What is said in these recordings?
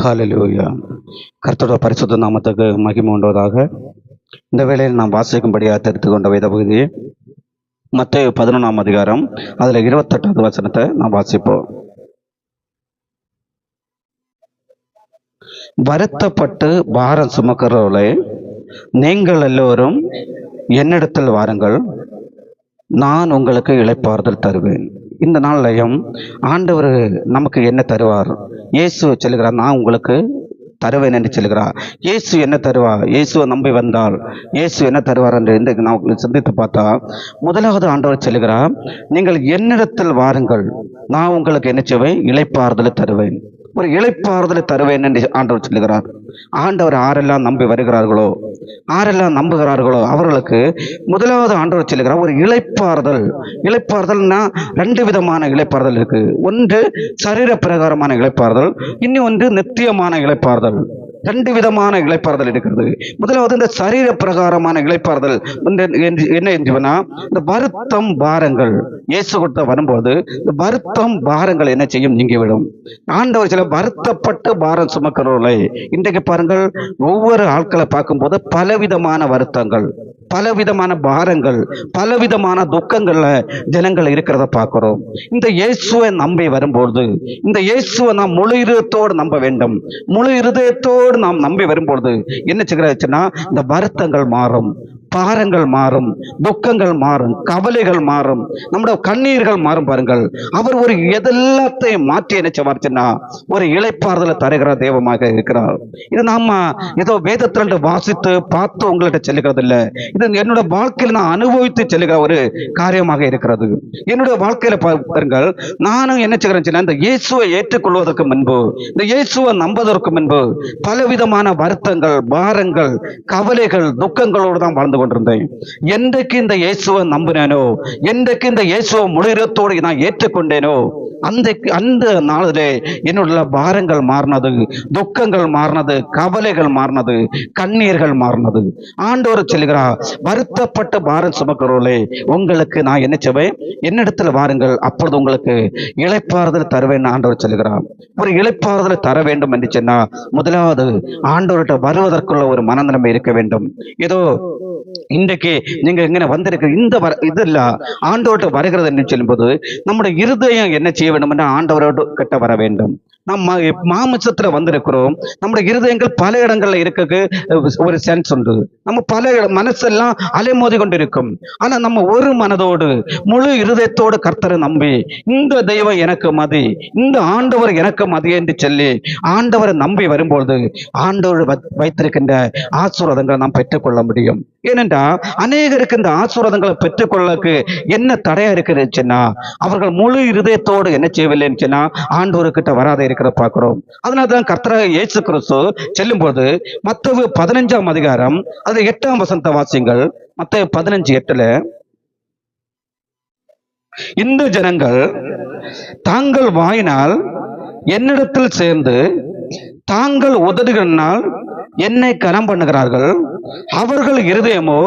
ஹalleluya. கர்த்தருடைய பரிசுத்த நாமத்துக்கு மகிமை உண்டாவதாக. இந்த வேளையில் நாம் வாசிக்கும்படியாக தெரிந்து கொண்ட வேத பகுதி மத்தேயு 11ஆம் அதிகாரம், அதில் 28வது வசனத்தை நாம் வாசிப்போம். வருத்தப்பட்டு பாரம் சுமக்கிறவர்களே, நீங்கள் எல்லோரும் என்னிடத்தில் வாருங்கள், நான் உங்களுக்கு இளைப்பாறுதல் தருவேன். இந்த நாள்லையும் ஆண்டவர் நமக்கு என்ன தருவார்? இயேசு சொல்லுகிறார், நான் உங்களுக்கு தருவேன் என்று சொல்லுகிறார். இயேசு என்ன தருவார்? இயேசுவை நம்பி வந்தால் இயேசு என்ன தருவார் என்று இன்றைக்கு நான் சிந்தித்து பார்த்தா, முதலாவது ஆண்டவர் சொல்லுகிறார், நீங்கள் என்னிடத்தில் வாருங்கள், நான் உங்களுக்கு என்ன செய்வேன்? இளைப்பாறுதலை தருவேன். ஒரு இளைப்பாறுதலை தருவேன் என்று ஆண்டவர் சொல்லுகிறார். ஆண்டவர் ஆரெல்லாம் நம்பி வருகிறார்களோ, ஆரெல்லாம் நம்புகிறார்களோ அவர்களுக்கு முதலாவது ஆண்டவர் சொல்லுகிறார் ஒரு இளைப்பாறுதல். இளைப்பாறுதல்னா ரெண்டு விதமான இளைப்பாறுதல் இருக்கு. ஒன்று சரீர பிரகாரமான இளைப்பாறுதல், இன்னும் ஒன்று நித்தியமான இளைப்பாறுதல். ரெண்டு விதமான இளைப்பாறுதல் இருக்கிறது. முதலாவது இந்த சரீர பிரகாரமான இளைப்பாறுதல் என்ன என்றுனா, இந்த வருத்தம் பாரங்கள் இயேசு கொடுத்த வரும்போது இந்த வருத்தம் பாரங்கள் என்ன செய்யும்? நீங்கிவிடும். ஆண்டவர் சில வருத்தப்பட்டு பாரம் சுமக்கிறவர்களை இன்றைக்கு பாருங்கள், ஒவ்வொரு ஆட்களை பார்க்கும்போது பலவிதமான வருத்தங்கள், பலவிதமான பாரங்கள், பலவிதமான துக்கங்கள்ல ஜனங்கள் இருக்கிறத பார்க்கிறோம். இந்த இயேசுவை நம்பி வரும்போது, இந்த இயேசுவை நாம் முழு இருதயத்தோடு நம்ப வேண்டும். முழு இருதயத்தோடு நாம் நம்பி வரும்பொழுது என்ன செய்கிறாச்சுன்னா, இந்த வருத்தங்கள் மாறும், பாரங்கள் மாறும், துக்கங்கள் மாறும், கவலைகள் மாறும், நம்முடைய கண்ணீர்கள் மாறும். பாருங்கள், அவர் ஒரு எதெல்லாத்தையும் மாற்றி என்ன செய்வார்ச்சுன்னா ஒரு இளைப்பாறுதலை தருகிற தெய்வமாக இருக்கிறார். இது நாம ஏதோ வேதத்திலிருந்து வாசித்து பார்த்து உங்கள்கிட்ட சொல்லுகிறது இல்லை. இது என்னோட வாழ்க்கையில் நான் அனுபவித்து செல்லுகிற ஒரு காரியமாக இருக்கிறது. என்னுடைய வாழ்க்கையில பாருங்கள், நானும் என்ன செய்கிறேன், இந்த இயேசுவை ஏற்றுக்கொள்வதற்கு முன்பு, இந்த இயேசுவை நம்புவதற்கு முன்பு பலவிதமான வருத்தங்கள், பாரங்கள், கவலைகள், துக்கங்களோடு தான் வாழ்ந்து கொண்டிருந்தேன். என்றைக்கு இந்த இயேசுவை நம்பினேனோ, என்றைக்கு இந்த இயேசுவை முழுத்தோடு நான் ஏற்றுக்கொண்டேனோ, அந்த நாளிலே என்னுடைய பாரங்கள் மாறினது, துக்கங்கள் மாறினது, கவலைகள் மாறினது, கண்ணீர்கள் மாறினது. ஆண்டவர் சொல்லுகிறார், வருத்தப்பட்ட பாரம் சுமக்கிறவர்களே, உங்களுக்கு நான் என்ன செய்வேன்? என்னிடத்தில் வாருங்கள், அப்பொழுது உங்களுக்கு இளைப்பாறுதல் தருவேன். ஆண்டவர் சொல்லுகிறார். ஒரு இளைப்பாறுதலை தர வேண்டும் என்று சொன்னா முதலாவது ஆண்டவர்கிட்ட வருவதற்குள்ள ஒரு மனநிலைமை இருக்க வேண்டும். ஏதோ இன்றைக்கு நீங்க எங்க வந்திருக்க இந்த இது இல்ல, ஆண்டவர்கிட்ட வருகிறது என்று சொல்லும்போது நம்முடைய இருதயம் என்ன செய்ய வேண்டும் என்று ஆண்டவரோடு கிட்ட வர வேண்டும். நம்ம மாமிசத்துல வந்திருக்கிறோம், நம்முடைய இருதயங்கள் பல இடங்கள்ல இருக்க ஒரு சென்ஸ் உண்டு. நம்ம பல மனசெல்லாம் அலைமோதி கொண்டிருக்கும். ஆனா நம்ம ஒரு மனதோடு முழு இருதயத்தோடு கர்த்தரை நம்பி, இந்த தெய்வம் எனக்கு மதி, இந்த ஆண்டவர் எனக்கு மதி என்று சொல்லி ஆண்டவரை நம்பி வரும்பொழுது ஆண்டவர் வைத்திருக்கின்ற ஆசீர்வாதங்களை நாம் பெற்றுக்கொள்ள முடியும். ஏனென்றா அநேகருக்கு இந்த ஆசீர்வாதங்களை பெற்றுக்கொள்ளக்கு என்ன தடையா இருக்குதுன்னா, அவர்கள் முழு இருதயத்தோடு என்ன செய்யவில்லைன்னு சொன்னா ஆண்டவர்கிட்ட வராத இருக்கிற பார்க்கிறோம். அதனால்தான் கர்த்தராகிய இயேசு கிறிஸ்து செல்லும் போது மத்தேயு 15ஆம் அதிகாரம் அது 8ஆம் வசனத்தை வாசிங்கள். மத்தேயு 15:8, இந்த ஜனங்கள் தாங்கள் வாயினால் என்னிடத்தில் சேர்ந்து தாங்கள் உதடுகளினால் என்னை கனம் பண்ணுகிறார்கள், அவர்கள் இருதயமோ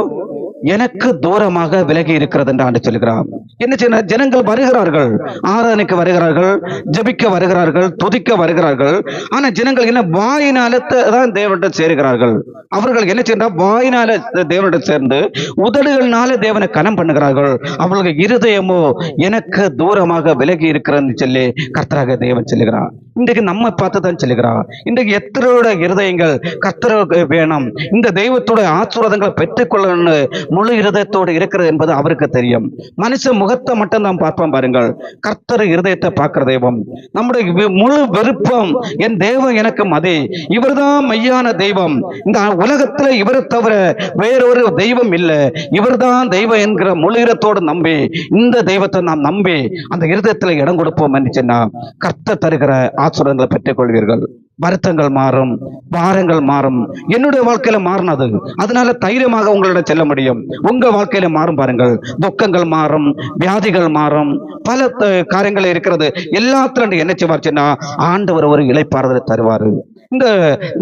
எனக்கு தூரமாக விலகி இருக்கிறது என்று ஆண்டு சொல்கிறார். என்ன செய்ய? ஜனங்கள் வருகிறார்கள், ஆராதனைக்கு வருகிறார்கள், ஜபிக்க வருகிறார்கள், துதிக்க வருகிறார்கள். ஆனா ஜனங்கள் என்ன வாயினால தான் தேவனிடம் சேருகிறார்கள். அவர்கள் என்ன செய்ய? வாயினால தேவனிடம் சேர்ந்து உதடுகளினால தேவனை கனம் பண்ணுகிறார்கள், அவர்களுக்கு இருதயமோ எனக்கு தூரமாக விலகி இருக்கிறது சொல்லி கர்த்தராக தேவன் சொல்லுகிறார். இன்றைக்கு நம்ம பார்த்து தான் சொல்லுகிறார். இன்றைக்கு எத்தனையோட இருதயங்கள் கர்த்தருக்கு வேணும், இந்த தெய்வத்தோட ஆசீர்வாதங்களை பெற்றுக்கொள்ளணும்னு முழு இருதயத்தோடு இருக்கிறது என்பது அவருக்கு தெரியும். மனுஷ முகத்தை மட்டும் தான் பார்ப்போம். பாருங்கள், கர்த்தர் இருதயத்தை பார்க்கிற தெய்வம். நம்முடைய முழு விருப்பம், என் தெய்வம் எனக்கு மதி, இவர்தான் மெய்யான தெய்வம், இந்த உலகத்துல இவரை தவிர வேறொரு தெய்வம் இல்லை, இவர்தான் தெய்வம் என்கிற முழு இருதயத்தோடு நம்பி இந்த தெய்வத்தை நாம் நம்பி அந்த இருதயத்துல இடம் கொடுப்போம் என்று சொன்னா கர்த்தர் தருகிற ஆசீர்வாதங்களை பெற்றுக் கொள்வீர்கள். வருத்தங்கள் மாறும், பாரங்கள் மாறும். என்னுடைய வாழ்க்கையில மாறினது, அதனால தைரியமாக உங்களிடம் செல்ல முடியும். உங்க வாழ்க்கையில மாறும். பாருங்கள், துக்கங்கள் மாறும், வியாதிகள் மாறும், பல காரியங்கள் இருக்கிறது. எல்லாத்துல என்ன செய்வார்ச்சுன்னா ஆண்டவர் ஒரு இளைப்பாறுதலை தருவாரு. இந்த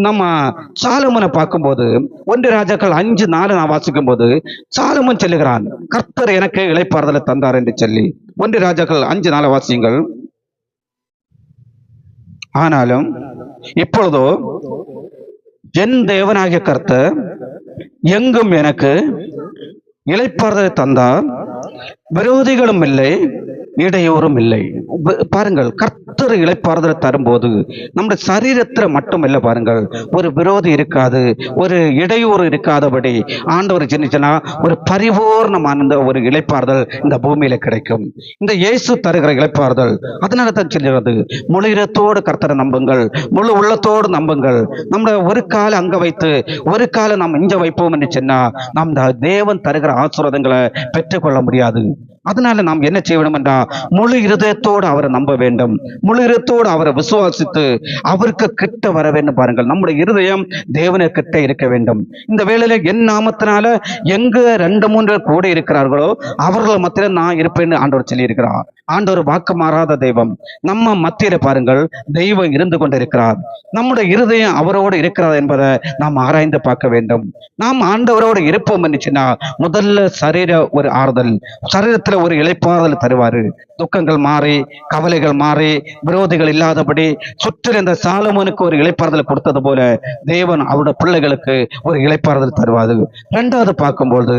நம்ம சாலமோனை பார்க்கும்போது 1 ராஜாக்கள் 5:4 நான் வாசிக்கும் போது சாலமோன் சொல்லுகிறான், கர்த்தர் எனக்கு இளைப்பாறுதலை தந்தார் என்று சொல்லி. 1 ராஜாக்கள் 5:4 வாசியுங்கள். ஆனாலும் இப்பொழுதோ என் தேவனாகிய கர்த்தர் எங்கும் எனக்கு இளைப்பாறுதலை தந்தார், விரோதிகளும் இல்லை, இடையூறும் இல்லை. பாருங்கள், கர்த்தர் இளைப்பாறுதலை தரும்போது நம்முடைய சரீரத்துல மட்டும் இல்லை, பாருங்கள், ஒரு விரோதி இருக்காது, ஒரு இடையூறு இருக்காதபடி ஆண்டவர் சின்ன ஒரு பரிபூர்ணமான ஒரு இளைப்பாறுதல் இந்த பூமியில கிடைக்கும். இந்த இயேசு தருகிற இளைப்பாறுதல் அதனால தான் சொல்லுகிறது, முழு இடத்தோடு கர்த்தரை நம்புங்கள், முழு உள்ளத்தோடு நம்புங்கள். நம்ம ஒரு காலை அங்க வைத்து ஒரு காலை நாம் இங்க வைப்போம் என்று சொன்னா நாம் தேவன் தருகிற ஆசீர்வாதங்களை பெற்றுக்கொள்ள முடியாது. அதனால நாம் என்ன செய்ய வேண்டும் என்றால் முழு இருதயத்தோடு அவரை நம்ப வேண்டும், முழு இருதயத்தோடு அவரை விசுவாசித்து அவருக்கு கிட்ட வர வேண்டும். பாருங்கள், நம்முடைய இருதயம் தேவனை கிட்ட இருக்க வேண்டும். இந்த வேளையில என் நாமத்தினால எங்க 2-3 கூட இருக்கிறார்களோ அவர்கள் மத்தியில நான் இருப்பேன்னு ஆண்டவர் சொல்லி இருக்கிறார். ஆண்டவர் வாக்கு மாறாத தெய்வம். நம்ம மத்தியில பாருங்கள் தெய்வம் இருந்து கொண்டிருக்கிறார். நம்முடைய இருதயம் அவரோடு இருக்கிறார் என்பதை நாம் ஆராய்ந்து பார்க்க வேண்டும். நாம் ஆண்டவரோடு இருப்போம் என்றுச்சுன்னா முதல்ல சரீர ஒரு ஆறுதல், சரீரத்துல ஒரு இளைப்பாறுதல் தருவாரு. துக்கங்கள் மாறி, கவலைகள் மாறி, விரோதிகள் இல்லாதபடி சுற்றிருந்த சாலமோனுக்கு ஒரு இளைப்பாறுதல் கொடுத்தது போல தேவன் அவருடைய பிள்ளைகளுக்கு ஒரு இளைப்பாறுதல் தருவாரு. 2வது பார்க்கும்போது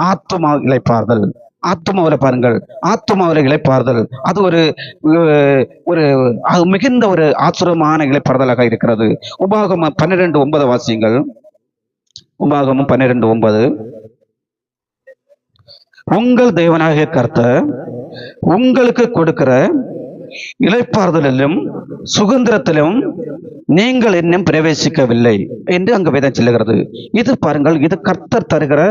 ஆத்துமா இளைப்பாறுதல். ஆத்மாவில் பாருங்கள், ஆத்மாவில் இளைப்பாறுதல் அது ஒரு ஒரு மிகுந்த ஒரு ஆச்சரியமான இளைப்பாறுதலாக இருக்கிறது. உபாகமம் 12:9 வாசியுங்கள். உபாகமம் 12:9. உங்கள் தேவனாகிய கர்த்தர் உங்களுக்கு கொடுக்கிற இளைப்பாறுதலிலும் சுதந்திரத்திலும் நீங்கள் இன்னும் பிரவேசிக்கவில்லை என்று அங்கு வேதம் சொல்லுகிறது. இது பாருங்கள், இது கர்த்தர் தருகிற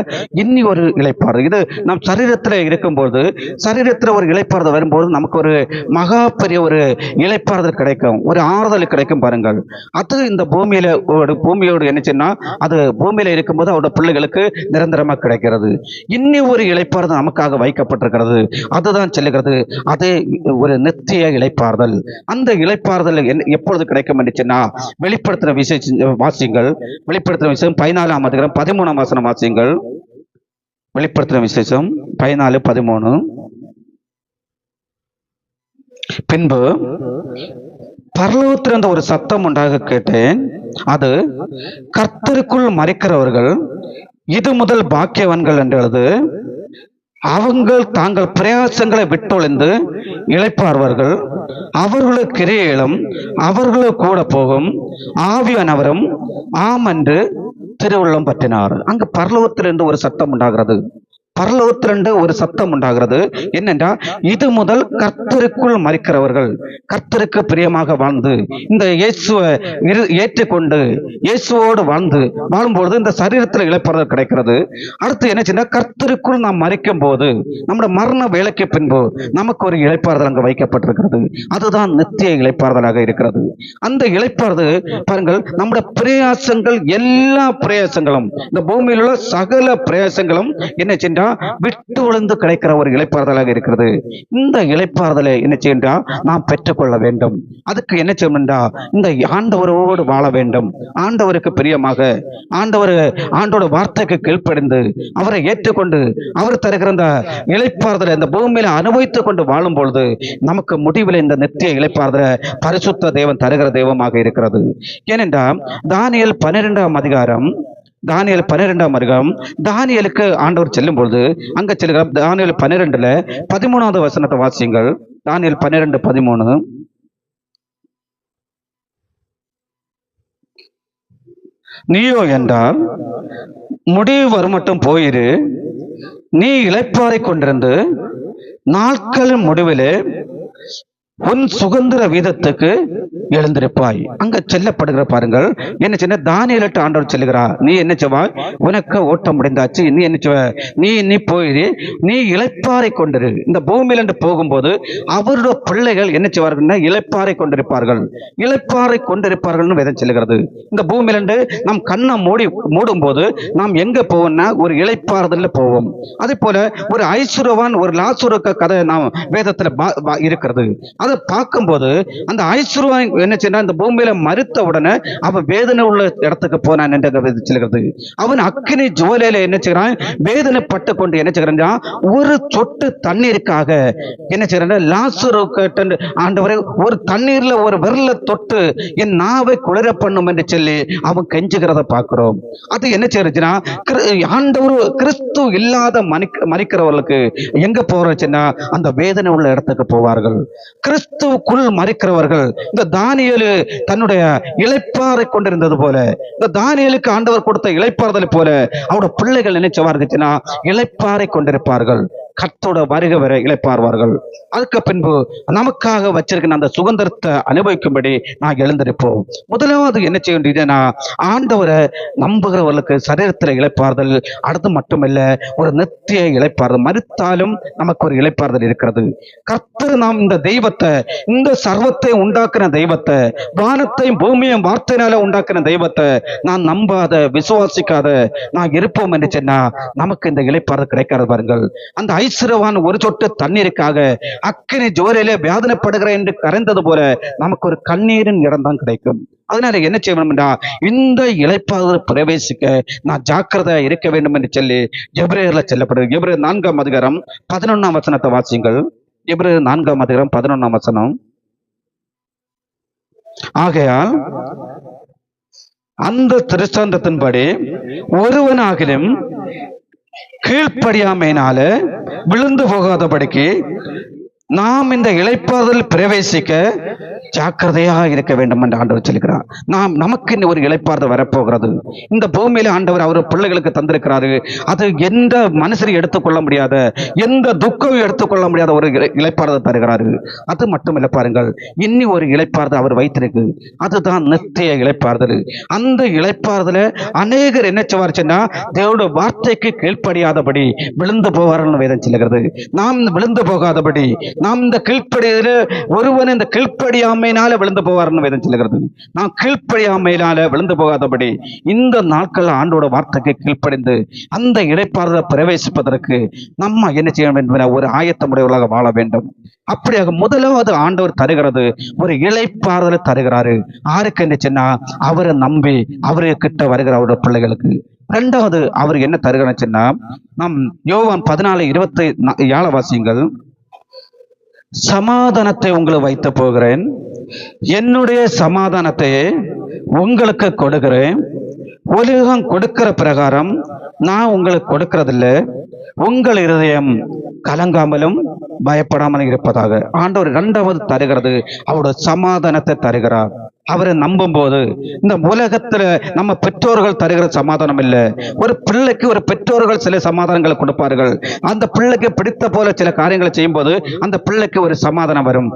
இன்னி ஒரு இளைப்பாறு. இது நம் சரீரத்தில் இருக்கும்போது, சரீரத்தில் ஒரு இளைப்பாறுதல் வரும்போது நமக்கு ஒரு மகா பெரிய ஒரு இளைப்பாறுதல் கிடைக்கும், ஒரு ஆறுதல் கிடைக்கும். பாருங்கள், அது இந்த பூமியோடு என்னச்சுன்னா அது பூமியில இருக்கும்போது அவருடைய பிள்ளைகளுக்கு நிரந்தரமாக கிடைக்கிறது. இன்னி ஒரு இளைப்பாறுதல் நமக்காக வைக்கப்பட்டிருக்கிறது. அதுதான் சொல்லுகிறது, அது ஒரு நித்திய இளைப்பாறுதல். அந்த இளைப்பாறுதல் எப்பொழுது கிடைக்கும் என்று சொன்னா வெளிப்படுத்தின விசேஷம் வாசியுங்கள். வெளிப்படுத்தின விசேஷம் 14ஆம் அதிகாரம் 13ஆம் வசனம் வாசியுங்கள். வெளிப்படுத்தின விசேஷம் 14:13. பின்பு பரலோகத்திலிருந்து ஒரு சத்தம் உண்டாக கேட்டேன், அது கர்த்தருக்குள் மறைக்கிறவர்கள் இது முதல் பாக்கியவான்கள் என்றது, அவங்கள் தாங்கள் பிரயாசங்களை விட்டொழிந்து இளைப்பாறுவார்கள், அவர்களுடைய கிரியைகளும் அவர்களுக்கு கூட போகும், ஆவியானவரும் ஆம் என்று திருவுள்ளம் பற்றினார். அங்கு பரலோகத்திலிருந்து ஒரு சத்தம் உண்டாகிறது. பரலோகத்திலிருந்து ஒரு சத்தம் உண்டாகிறது. என்னென்றா, இது முதல் கர்த்தருக்குள் மறிக்கிறவர்கள், கர்த்தருக்கு பிரியமாக வாழ்ந்து இந்த இயேசுவை ஏற்றுக்கொண்டு இயேசுவோடு வாழும்பொழுது இந்த சரீரத்தில் இளைப்பாறுதல் கிடைக்கிறது. அடுத்து என்ன செய்ய, கர்த்தருக்குள் நாம் மறிக்கும் போது நம்முடைய மரண வேலைக்கு பின்பு நமக்கு ஒரு இளைப்பாறுதல் அங்கு வைக்கப்பட்டிருக்கிறது. அதுதான் நித்திய இளைப்பாறுதலாக இருக்கிறது. அந்த இளைப்பாறுதல் பாருங்கள், நம்முடைய பிரயாசங்கள், எல்லா பிரயாசங்களும், இந்த பூமியில் உள்ள சகல பிரயாசங்களும் என்ன சென்றா விட்டு ஒழுந்து கிடைக்கிற ஒரு இளைப்பாறுதலாக இருக்கிறது. இந்த இளைப்பாறுதலை என்ன செய்யா நாம் பெற்றுக்கொள்ள வேண்டும். அதுக்கு என்ன செய்யணும்டா, இந்த ஆண்டவரோடு வாழ வேண்டும். ஆண்டவருக்கு பிரியமாக ஆண்டோட வார்த்தைக்கு கீழ்ப்படிந்து அவரை ஏற்றுக்கொண்டு அவர் தருகிற இந்த இளைப்பாறுதலை இந்த பூமியில அனுபவித்துக் கொண்டு வாழும் பொழுது நமக்கு முடிவில் இந்த நித்திய இளைப்பாறுதலை பரிசுத்த தேவன் தருகிற தெய்வமாக இருக்கிறது. ஏனென்றால் தானியேல் 12ஆம் அதிகாரம், தானியேல் 12ஆம் அதிகாரம், தானியேலுக்கு ஆண்டவர் செல்லும் பொழுது அங்க செல்கிறார். தானியேல் 12ல 13வது வசனத்தை வாசியுங்கள். தானியேல் 12:13. நீயோ என்றால் முடிவு வருமட்டும் போயிரு, நீ இளைப்பாறை கொண்டிருந்து நாட்களின் முடிவிலே உன் சுதந்திர வீதத்துக்கு எழுந்திருப்பாய். அங்க செல்லப்படுகிற பாருங்கள், என்ன செய்ய, தானியேலுக்கு ஆண்டவர் சொல்லுகிறார், நீ என்ன செய்வாய், உனக்கு ஓட்டம் முடிந்தாச்சு, நீ என்ன செய்வ, நீ போயிரு, நீ இளைப்பாறை கொண்டிரு. இந்த பூமியில இருந்து போகும்போது அவருடைய பிள்ளைகள் என்ன செய்வார்கள், இளைப்பாறை கொண்டிருப்பார்கள், இளைப்பாறை கொண்டிருப்பார்கள் வேதம் சொல்லுகிறது. இந்த பூமியிலிருந்து நாம் கண்ணை மூடும் போது நாம் எங்க போவோம்னா ஒரு இளைப்பாறுதல்ல போவோம். அதே போல ஒரு ஐஸ்வர்யவான், ஒரு லாசரு கதை நாம் வேதத்துல இருக்கிறது. அதை பார்க்கும்போது அந்த ஐஸ்வர்யவான் என்ன செய்யறான், இந்த பூமியில மரித்த உடனே அவன் வேதனை உள்ள இடத்துக்கு போனான் என்று சொல்கிறது. அவன் அக்கினி ஜுவலையில என்ன செய்யறான், வேதனைப்பட்டு கொண்டு என்ன செய்யறான், ஒரு சொட்டு தண்ணீருக்காக என்ன செய்யறான், லாசரு ஆண்டவரை ஒரு தண்ணீர்ல ஒரு விரல தொட்டு என் நாவை குளிர பண்ணும் என்று சொல்லி அவன் கெஞ்சுகிறத பார்க்கிறோம். அது என்ன செய்யறதுன்னா, ஆண்டவர் கிறிஸ்து இல்லாத மறிக்கிறவர்களுக்கு எங்க போறச்சுன்னா அந்த வேதனை உள்ள இடத்துக்கு போவார்கள். கிறிஸ்துவுக்குள் மறிக்கிறவர்கள், இந்த தானியேலு தன்னுடைய இளைப்பாறை கொண்டிருந்தது போல, இந்த தானியேலுக்கு ஆண்டவர் கொடுத்த இளைப்பாறுதலை போல அவருடைய பிள்ளைகள் நினைச்சவார்ச்சுன்னா இளைப்பாறை கொண்டிருப்பார்கள். கர்த்தரோட வருகை வரை இளைப்பாறுவார்கள். அதுக்கு பின்பு நமக்காக வச்சிருக்கிற அந்த சுதந்திரத்தை அனுபவிக்கும்படி நான் எழுந்திருப்போம். முதலாவது என்ன செய்ய வேண்டியதுன்னா, ஆண்டவரை நம்புகிறவர்களுக்கு சரீரத்தில் இளைப்பாறுதல், அடுத்து மட்டுமல்ல ஒரு நித்திய இளைப்பாறுதல். மரித்தாலும் நமக்கு ஒரு இளைப்பாறுதல் இருக்கிறது. கர்த்தர் நாம் இந்த தெய்வத்தை, இந்த சர்வத்தை உண்டாக்குன தெய்வத்தை, வானத்தையும் பூமியையும் வார்த்தையினால உண்டாக்குன தெய்வத்தை நான் நம்பாத விசுவாசிக்காத நான் இருப்போம் என்று சொன்னா நமக்கு இந்த இளைப்பாறுதல் கிடைக்காது. பாருங்கள், அந்த ஐஸ்வர்யவான் ஒரு சொட்டு தண்ணீருக்காக அக்கினி ஜுவலையிலே வேதனைப்படுகிறேன் என்று கரைந்தது போல நமக்கு ஒரு கண்ணீரின் இடம் தான் கிடைக்கும். அதனால என்ன செய்ய வேண்டும் என்றா, இந்த இளைப்பாறுதல் பிரவேசிக்க நான் ஜாக்கிரதையா இருக்க வேண்டும் என்று சொல்லி எபிரேயர்ல சொல்லப்படுது. எபிரேயர் 4ஆம் அதிகாரம் 11ஆம் வசனத்தை வாசிங்கள். எபிரேயர் 4ஆம் அதிகாரம் 11ஆம் வசனம். ஆகையால் அந்த திருஷ்டாந்தத்தின்படி ஒருவனாகிலும் கீழ்ப்படியாமையினால விழுந்து போகாதபடிக்கு நாம் இந்த இளைப்பாறுதல் பிரவேசிக்க ஜாக்கிரதையா இருக்க வேண்டும் என்று ஆண்டவர் சொல்லுகிறார். நமக்கு ஒரு இளைப்பாறுதல் வரப்போகிறது. இந்த பூமியில ஆண்டவர் அவர் பிள்ளைகளுக்கு தந்திருக்கிறாரு. அது எந்த மனுஷரை எடுத்துக்கொள்ள முடியாத, எந்த துக்கம் எடுத்துக்கொள்ள முடியாத ஒரு இளைப்பாறுதல் தருகிறாரு. அது மட்டுமில்ல, பாருங்கள், இன்னி ஒரு இளைப்பாறுதல் அவர் வைத்திருக்கு. அதுதான் நித்திய இளைப்பாறுதல். அந்த இளைப்பாறுதலை அநேகர் என்ன செய்வார்ச்சுன்னா, தேவனுடைய வார்த்தைக்கு கீழ்ப்படியாதபடி விழுந்து போவார்கள் வேதம் சொல்லுகிறது. நாம் விழுந்து போகாதபடி, நாம் இந்த கீழ்ப்படியில ஒருவன் இந்த கீழ்ப்படியாமையினால விழுந்து போவார்னு வேதம் சொல்லுகிறது. நாம் கீழ்ப்படியாமையினால விழுந்து போகாதபடி இந்த நாட்கள் ஆண்டோட வார்த்தைக்கு கீழ்ப்படிந்து அந்த இளைப்பாறுதலை பிரவேசிப்பதற்கு நம்ம என்ன செய்ய வேண்டும், ஒரு ஆயத்தமுடையவர்களாக வாழ வேண்டும். அப்படியாக முதலாவது ஆண்டவர் தருகிறது ஒரு இளைப்பாறுதலை தருகிறாரு. யாருக்கு என்ன சொன்னா, அவரை நம்பி அவர்கிட்ட வருகிற அவருடைய பிள்ளைகளுக்கு. இரண்டாவது அவர் என்ன தருகிறான்னு சொன்னா, நம் யோவான் 14:27 வாசியுங்கள். சமாதானத்தை உங்களுக்கு வைத்து போகிறேன், என்னுடைய சமாதானத்தை உங்களுக்கு கொடுக்கிறேன். உலகம் கொடுக்கிற பிரகாரம் நான் உங்களுக்கு கொடுக்கறதில்லை. உங்கள் இருதயம் கலங்காமலும் பயப்படாமலும் இருப்பதாக. ஆண்டவர் இரண்டாவது தருகிறது அவருடைய சமாதானத்தை தருகிறார். அவரை நம்பும் போது இந்த உலகத்துல நம்ம பெற்றோர்கள் தருகிற சமாதானம் இல்லை. ஒரு பிள்ளைக்கு ஒரு பெற்றோர்கள் சில சமாதானங்களை கொடுப்பார்கள். அந்த பிள்ளைக்கு பிடித்த போல சில காரியங்களை செய்யும் போது அந்த பிள்ளைக்கு ஒரு சமாதானம் வரும்.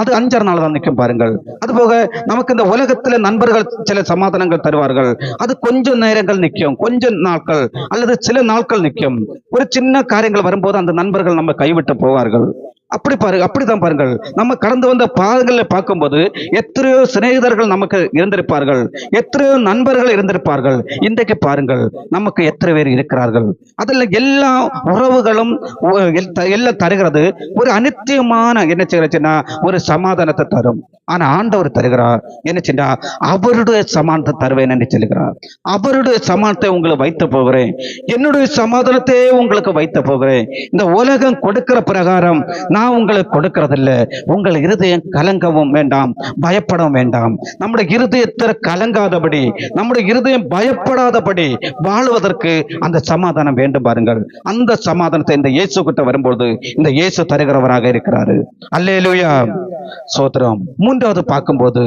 அது 5 நாள் தான் நிற்கும். பாருங்கள், அதுபோக நமக்கு இந்த உலகத்துல நண்பர்கள் சில சமாதானங்கள் தருவார்கள். அது கொஞ்சம் நேரங்கள் நிற்கும், கொஞ்சம் நாட்கள் அல்லது சில நாட்கள் நிற்கும். ஒரு சின்ன காரியங்கள் வரும்போது அந்த நண்பர்கள் நம்ம கைவிட்டு போவார்கள். அப்படிதான் பாருங்கள், நம்ம கடந்து வந்த பாதங்களை பார்க்கும்போது எத்தனையோ சிநேகிதர்கள் நமக்கு இருந்திருப்பார்கள், எத்தனையோ நண்பர்கள் இருந்திருப்பார்கள். இன்றைக்கு பாருங்கள் நமக்கு எத்தனை பேர் இருக்கிறார்கள். அதில் எல்லா உறவுகளும் எல்லாம் தருகிறது ஒரு அனித்தியமான என்ன செய்யறச்சுன்னா ஒரு சமாதானத்தை தரும். ஆனா ஆண்டவர் தருகிறார் என்ன செய்யா, அவருடைய சமாதானத்தை தருவேன் என்று சொல்லுகிறார். அவருடைய சமாதானத்தை உங்களுக்கு வைத்து போகிறேன், என்னுடைய சமாதானத்தை உங்களுக்கு வைத்து போகிறேன். இந்த உலகம் கொடுக்கிற பிரகாரம் நான் உங்களுக்கு கொடுக்கறதில்லை. உங்கள் இருதயம் கலங்கவும் வேண்டாம், பயப்படவும் வேண்டாம். நம்முடைய இருதயத்தில் கலங்காதபடி, நம்முடைய இருதயம் பயப்படாதபடி வாழ்வதற்கு அந்த சமாதானம் வேண்டும். பாருங்கள், அந்த சமாதானத்தை இந்த இயேசு கிட்ட வரும்போது இந்த இயேசு தருகிறவராக இருக்கிறாரு. அல்லேலூயா, சோத்திரம். மூன்றாவது பார்க்கும்போது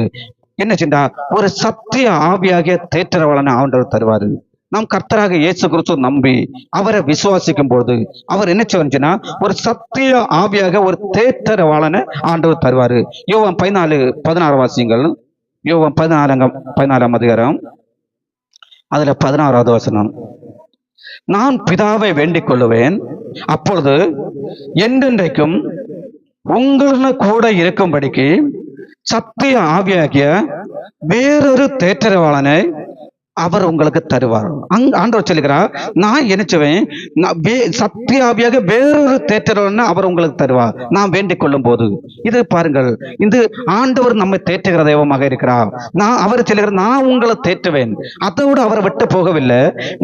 என்ன செஞ்சா, ஒரு சத்திய ஆவியாகிய தேற்றரவாளனை ஆண்டவர் தருவாரு. நாம் கர்த்தராக இயேசு கிறிஸ்து நம்பி அவரை விசுவாசிக்கும் போது அவர் என்ன செய்வாருன்னா ஒரு சத்திய ஆவியாக ஒரு தேற்றரவாளனை ஆண்டவர் தருவாரு. யோவான் 14:16 வாசியுங்கள். யோவான் 14ஆம் அதிகாரம் அதுல 16வது வசனம். நான் பிதாவை வேண்டிக் கொள்ளுவேன், அப்பொழுது என்றென்றைக்கும் உங்களுடன் கூட இருக்கும்படிக்கு சத்திய ஆவியாகிய வேறொரு தேற்றரவாளனை அவர் உங்களுக்கு தருவார். ஆண்டவர் சொல்லுகிறார், நான் என்னச்சுவேன், சத்தியாவியாக வேறொரு தேற்றரவாளனை அவர் உங்களுக்கு தருவார், நான் வேண்டிக் கொள்ளும் போது. இது பாருங்கள், இது ஆண்டவர் நம்மை தேற்றுகிற தெய்வமாக இருக்கிறார். நான் அவர் சொல்லுகிறார், நான் உங்களை தேற்றுவேன். அதோடு அவரை விட்டு போகவில்லை.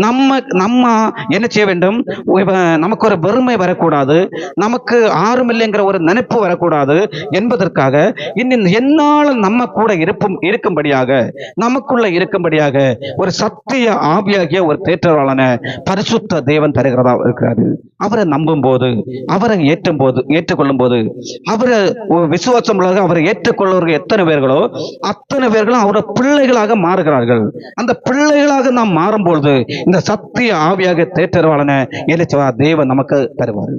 நம்ம என்ன செய்ய வேண்டும், நமக்கு ஒரு பெருமை வரக்கூடாது, நமக்கு ஆறுமில்லைங்கிற ஒரு நினைப்பு வரக்கூடாது என்பதற்காக இன்னும் என்னாலும் நம்ம கூட இருக்கும்படியாக, நமக்குள்ள இருக்கும்படியாக ஒரு சத்திய ஆவியாகிய ஒரு தேற்றவாளனை பரிசுத்த தேவன் தருகிறதா இருக்கிறாரு. அவரை நம்பும் போது, அவரை ஏற்றுக்கொள்ளும் போது, அவரை விசுவாசம் உள்ளவர்கள், அவரை ஏற்றுக்கொள்வர்கள் எத்தனை பேர்களோ அத்தனை பேர்களும் அவருடைய பிள்ளைகளாக மாறுகிறார்கள். அந்த பிள்ளைகளாக நாம் மாறும்பொழுது இந்த சத்திய ஆவியாக தேற்றவாளனை எழுச்சவா தேவன் நமக்கு தருவார்.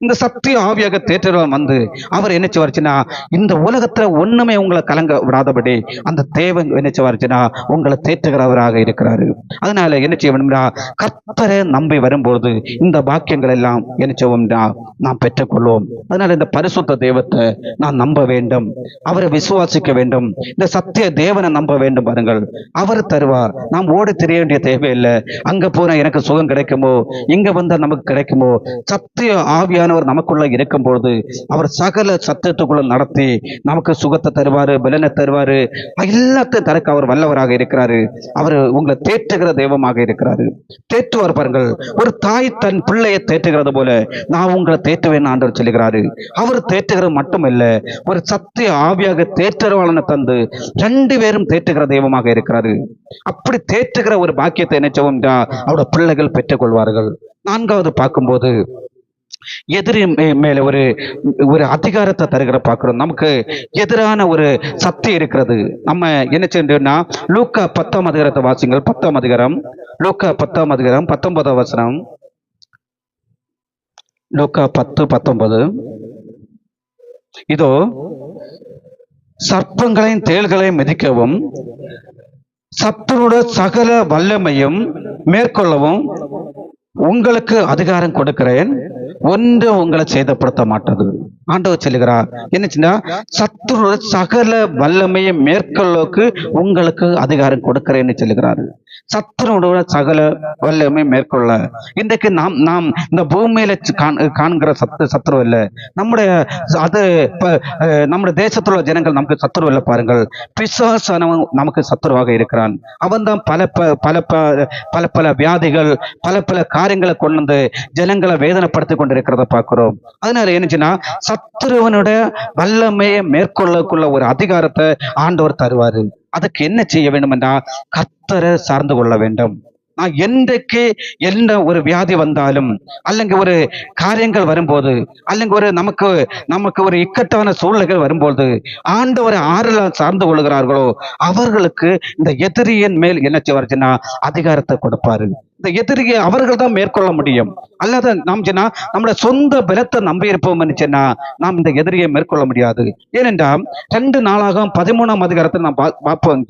இந்த சத்திய ஆவியாக தேற்றவாளன் வந்து அவர் என்ன செய்வாருச்சுன்னா, இந்த உலகத்துல ஒண்ணுமே உங்களை கலங்க விடாதபடி அந்த தேவன் என்ன செய்வாருச்சுன்னா உங்களை தேற்றுகிறவராக இருக்கிறாரு. அதனால என்ன செய்ய வேண்டும்னா, கர்த்தரை நம்பி வரும்பொழுது இந்த பாக்கியங்கள் எல்லாம் என்ன செய்வோம்னா நாம் பெற்றுக்கொள்வோம். அதனால இந்த பரிசுத்த தெய்வத்தை நான் நம்ப வேண்டும், அவரை விசுவாசிக்க வேண்டும், இந்த சத்திய தேவனை நம்ப வேண்டும். பாருங்கள், அவர் தருவார். நாம் ஓடி தெரிய வேண்டிய தேவையில்லை. அங்க போனா எனக்கு சுகம் கிடைக்குமோ, இங்க வந்தா நமக்கு கிடைக்குமோ. சத்திய ஆவியான நமக்குள்ள இருக்கும் பொழுது அவர் சகல சத்தியத்துக்குள்ள நடத்தி நமக்கு சுகத்தை தருவாரு, பலனை தருவாரு, எல்லாத்தையும் தரக்க அவர் வல்லவராக இருக்கிறாரு. அவர் உங்களை தேற்றுகிற தெய்வமாக இருக்கிறாரு. தேற்றுவார். பாருங்கள், ஒரு தாய் தன் பிள்ளையை தேற்றுகிறது போல நான் உங்களை தேற்றுவேன் ஆண்டவர் சொல்லுகிறாரு. அவர் தேற்றுகிறது மட்டுமல்ல, ஒரு சத்திய ஆவியாக தேற்றவாளனை தந்து ரெண்டு பேரும் தேற்றுகிற தெய்வமாக இருக்கிறாரு. அப்படி தேற்றுகிற ஒரு பாக்கியத்தை என்ன செய்வோம், அவருடைய பிள்ளைகள் பெற்றுக் கொள்வார்கள். நான்காவது பார்க்கும்போது எதிரி மேல ஒரு அதிகாரத்தை தருகிற பார்க்கிறோம். நமக்கு எதிரான ஒரு சக்தி இருக்கிறது. நம்ம என்ன செய்யணும்னா, லூக்கா 10ஆம் அதிகாரத்தை வாசிங்கள். 10ஆம் அதிகாரம், லூக்கா 10ஆம் அதிகாரம் 19ஆம் வசனம். லூக்கா 10:19. இதோ சர்ப்பங்களையும் தேள்களையும் மிதிக்கவும் சத்துருடைய சகல வல்லமையும் மேற்கொள்ளவும் உங்களுக்கு அதிகாரம் கொடுக்கிறேன், ஒன்று உங்களை சேதப்படுத்த மாட்டது. ஆண்டவர் சொல்லுகிறார் என்னச்சுன்னா, சத்துரு சகல வல்லமையை மேற்கொள்ளக்கு உங்களுக்கு அதிகாரம் கொடுக்கிறேன்னு சொல்லுகிறாரு. சத்துருடைய சகல வல்லமை மேற்கொள்ள இன்றைக்கு நாம் இந்த பூமியில காண்கிற சத்துரு இல்லை, நம்முடைய அது நம்முடைய தேசத்துள்ள ஜனங்கள் நமக்கு சத்துரு இல்லை. பாருங்கள், பிசாசானவன் நமக்கு சத்துருவாக இருக்கிறான். அவன் தான் பல வியாதிகள், பல காரியங்களை கொண்டு வந்து ஜனங்களை வேதனைப்படுத்தி கொண்டிருக்கிறத பார்க்கிறோம். அதனால என்னச்சுன்னா, சத்துருவனுடைய வல்லமையை மேற்கொள்ளக்குள்ள ஒரு அதிகாரத்தை ஆண்டவர் தருவாரு. அதுக்கு என்ன செய்ய வேண்டும் என்றால், கர்த்தரை சார்ந்து கொள்ள வேண்டும். நான் என்றைக்கு என்ன ஒரு வியாதி வந்தாலும், அல்லங்க ஒரு காரியங்கள் வரும்போது, அல்லங்க ஒரு நமக்கு ஒரு இக்கட்டான சூழ்நிலைகள் வரும்போது ஆண்டவரை ஆறுதல் சார்ந்து கொள்கிறார்களோ அவர்களுக்கு இந்த எதிரியின் மேல் என்ன செய்வாருன்னா அதிகாரத்தை கொடுப்பாரு. இந்த எதிரியை அவர்கள் தான் மேற்கொள்ள முடியும். அல்லாத நாம் சொன்னா நம்மளோட சொந்த பலத்தை நம்பி இருப்போம் சொன்னா நாம் இந்த எதிரியை மேற்கொள்ள முடியாது. ஏனென்றால் 2 நாளாகவும் 13ஆம் அதிகாரத்தில் நாம் பார்ப்போம்.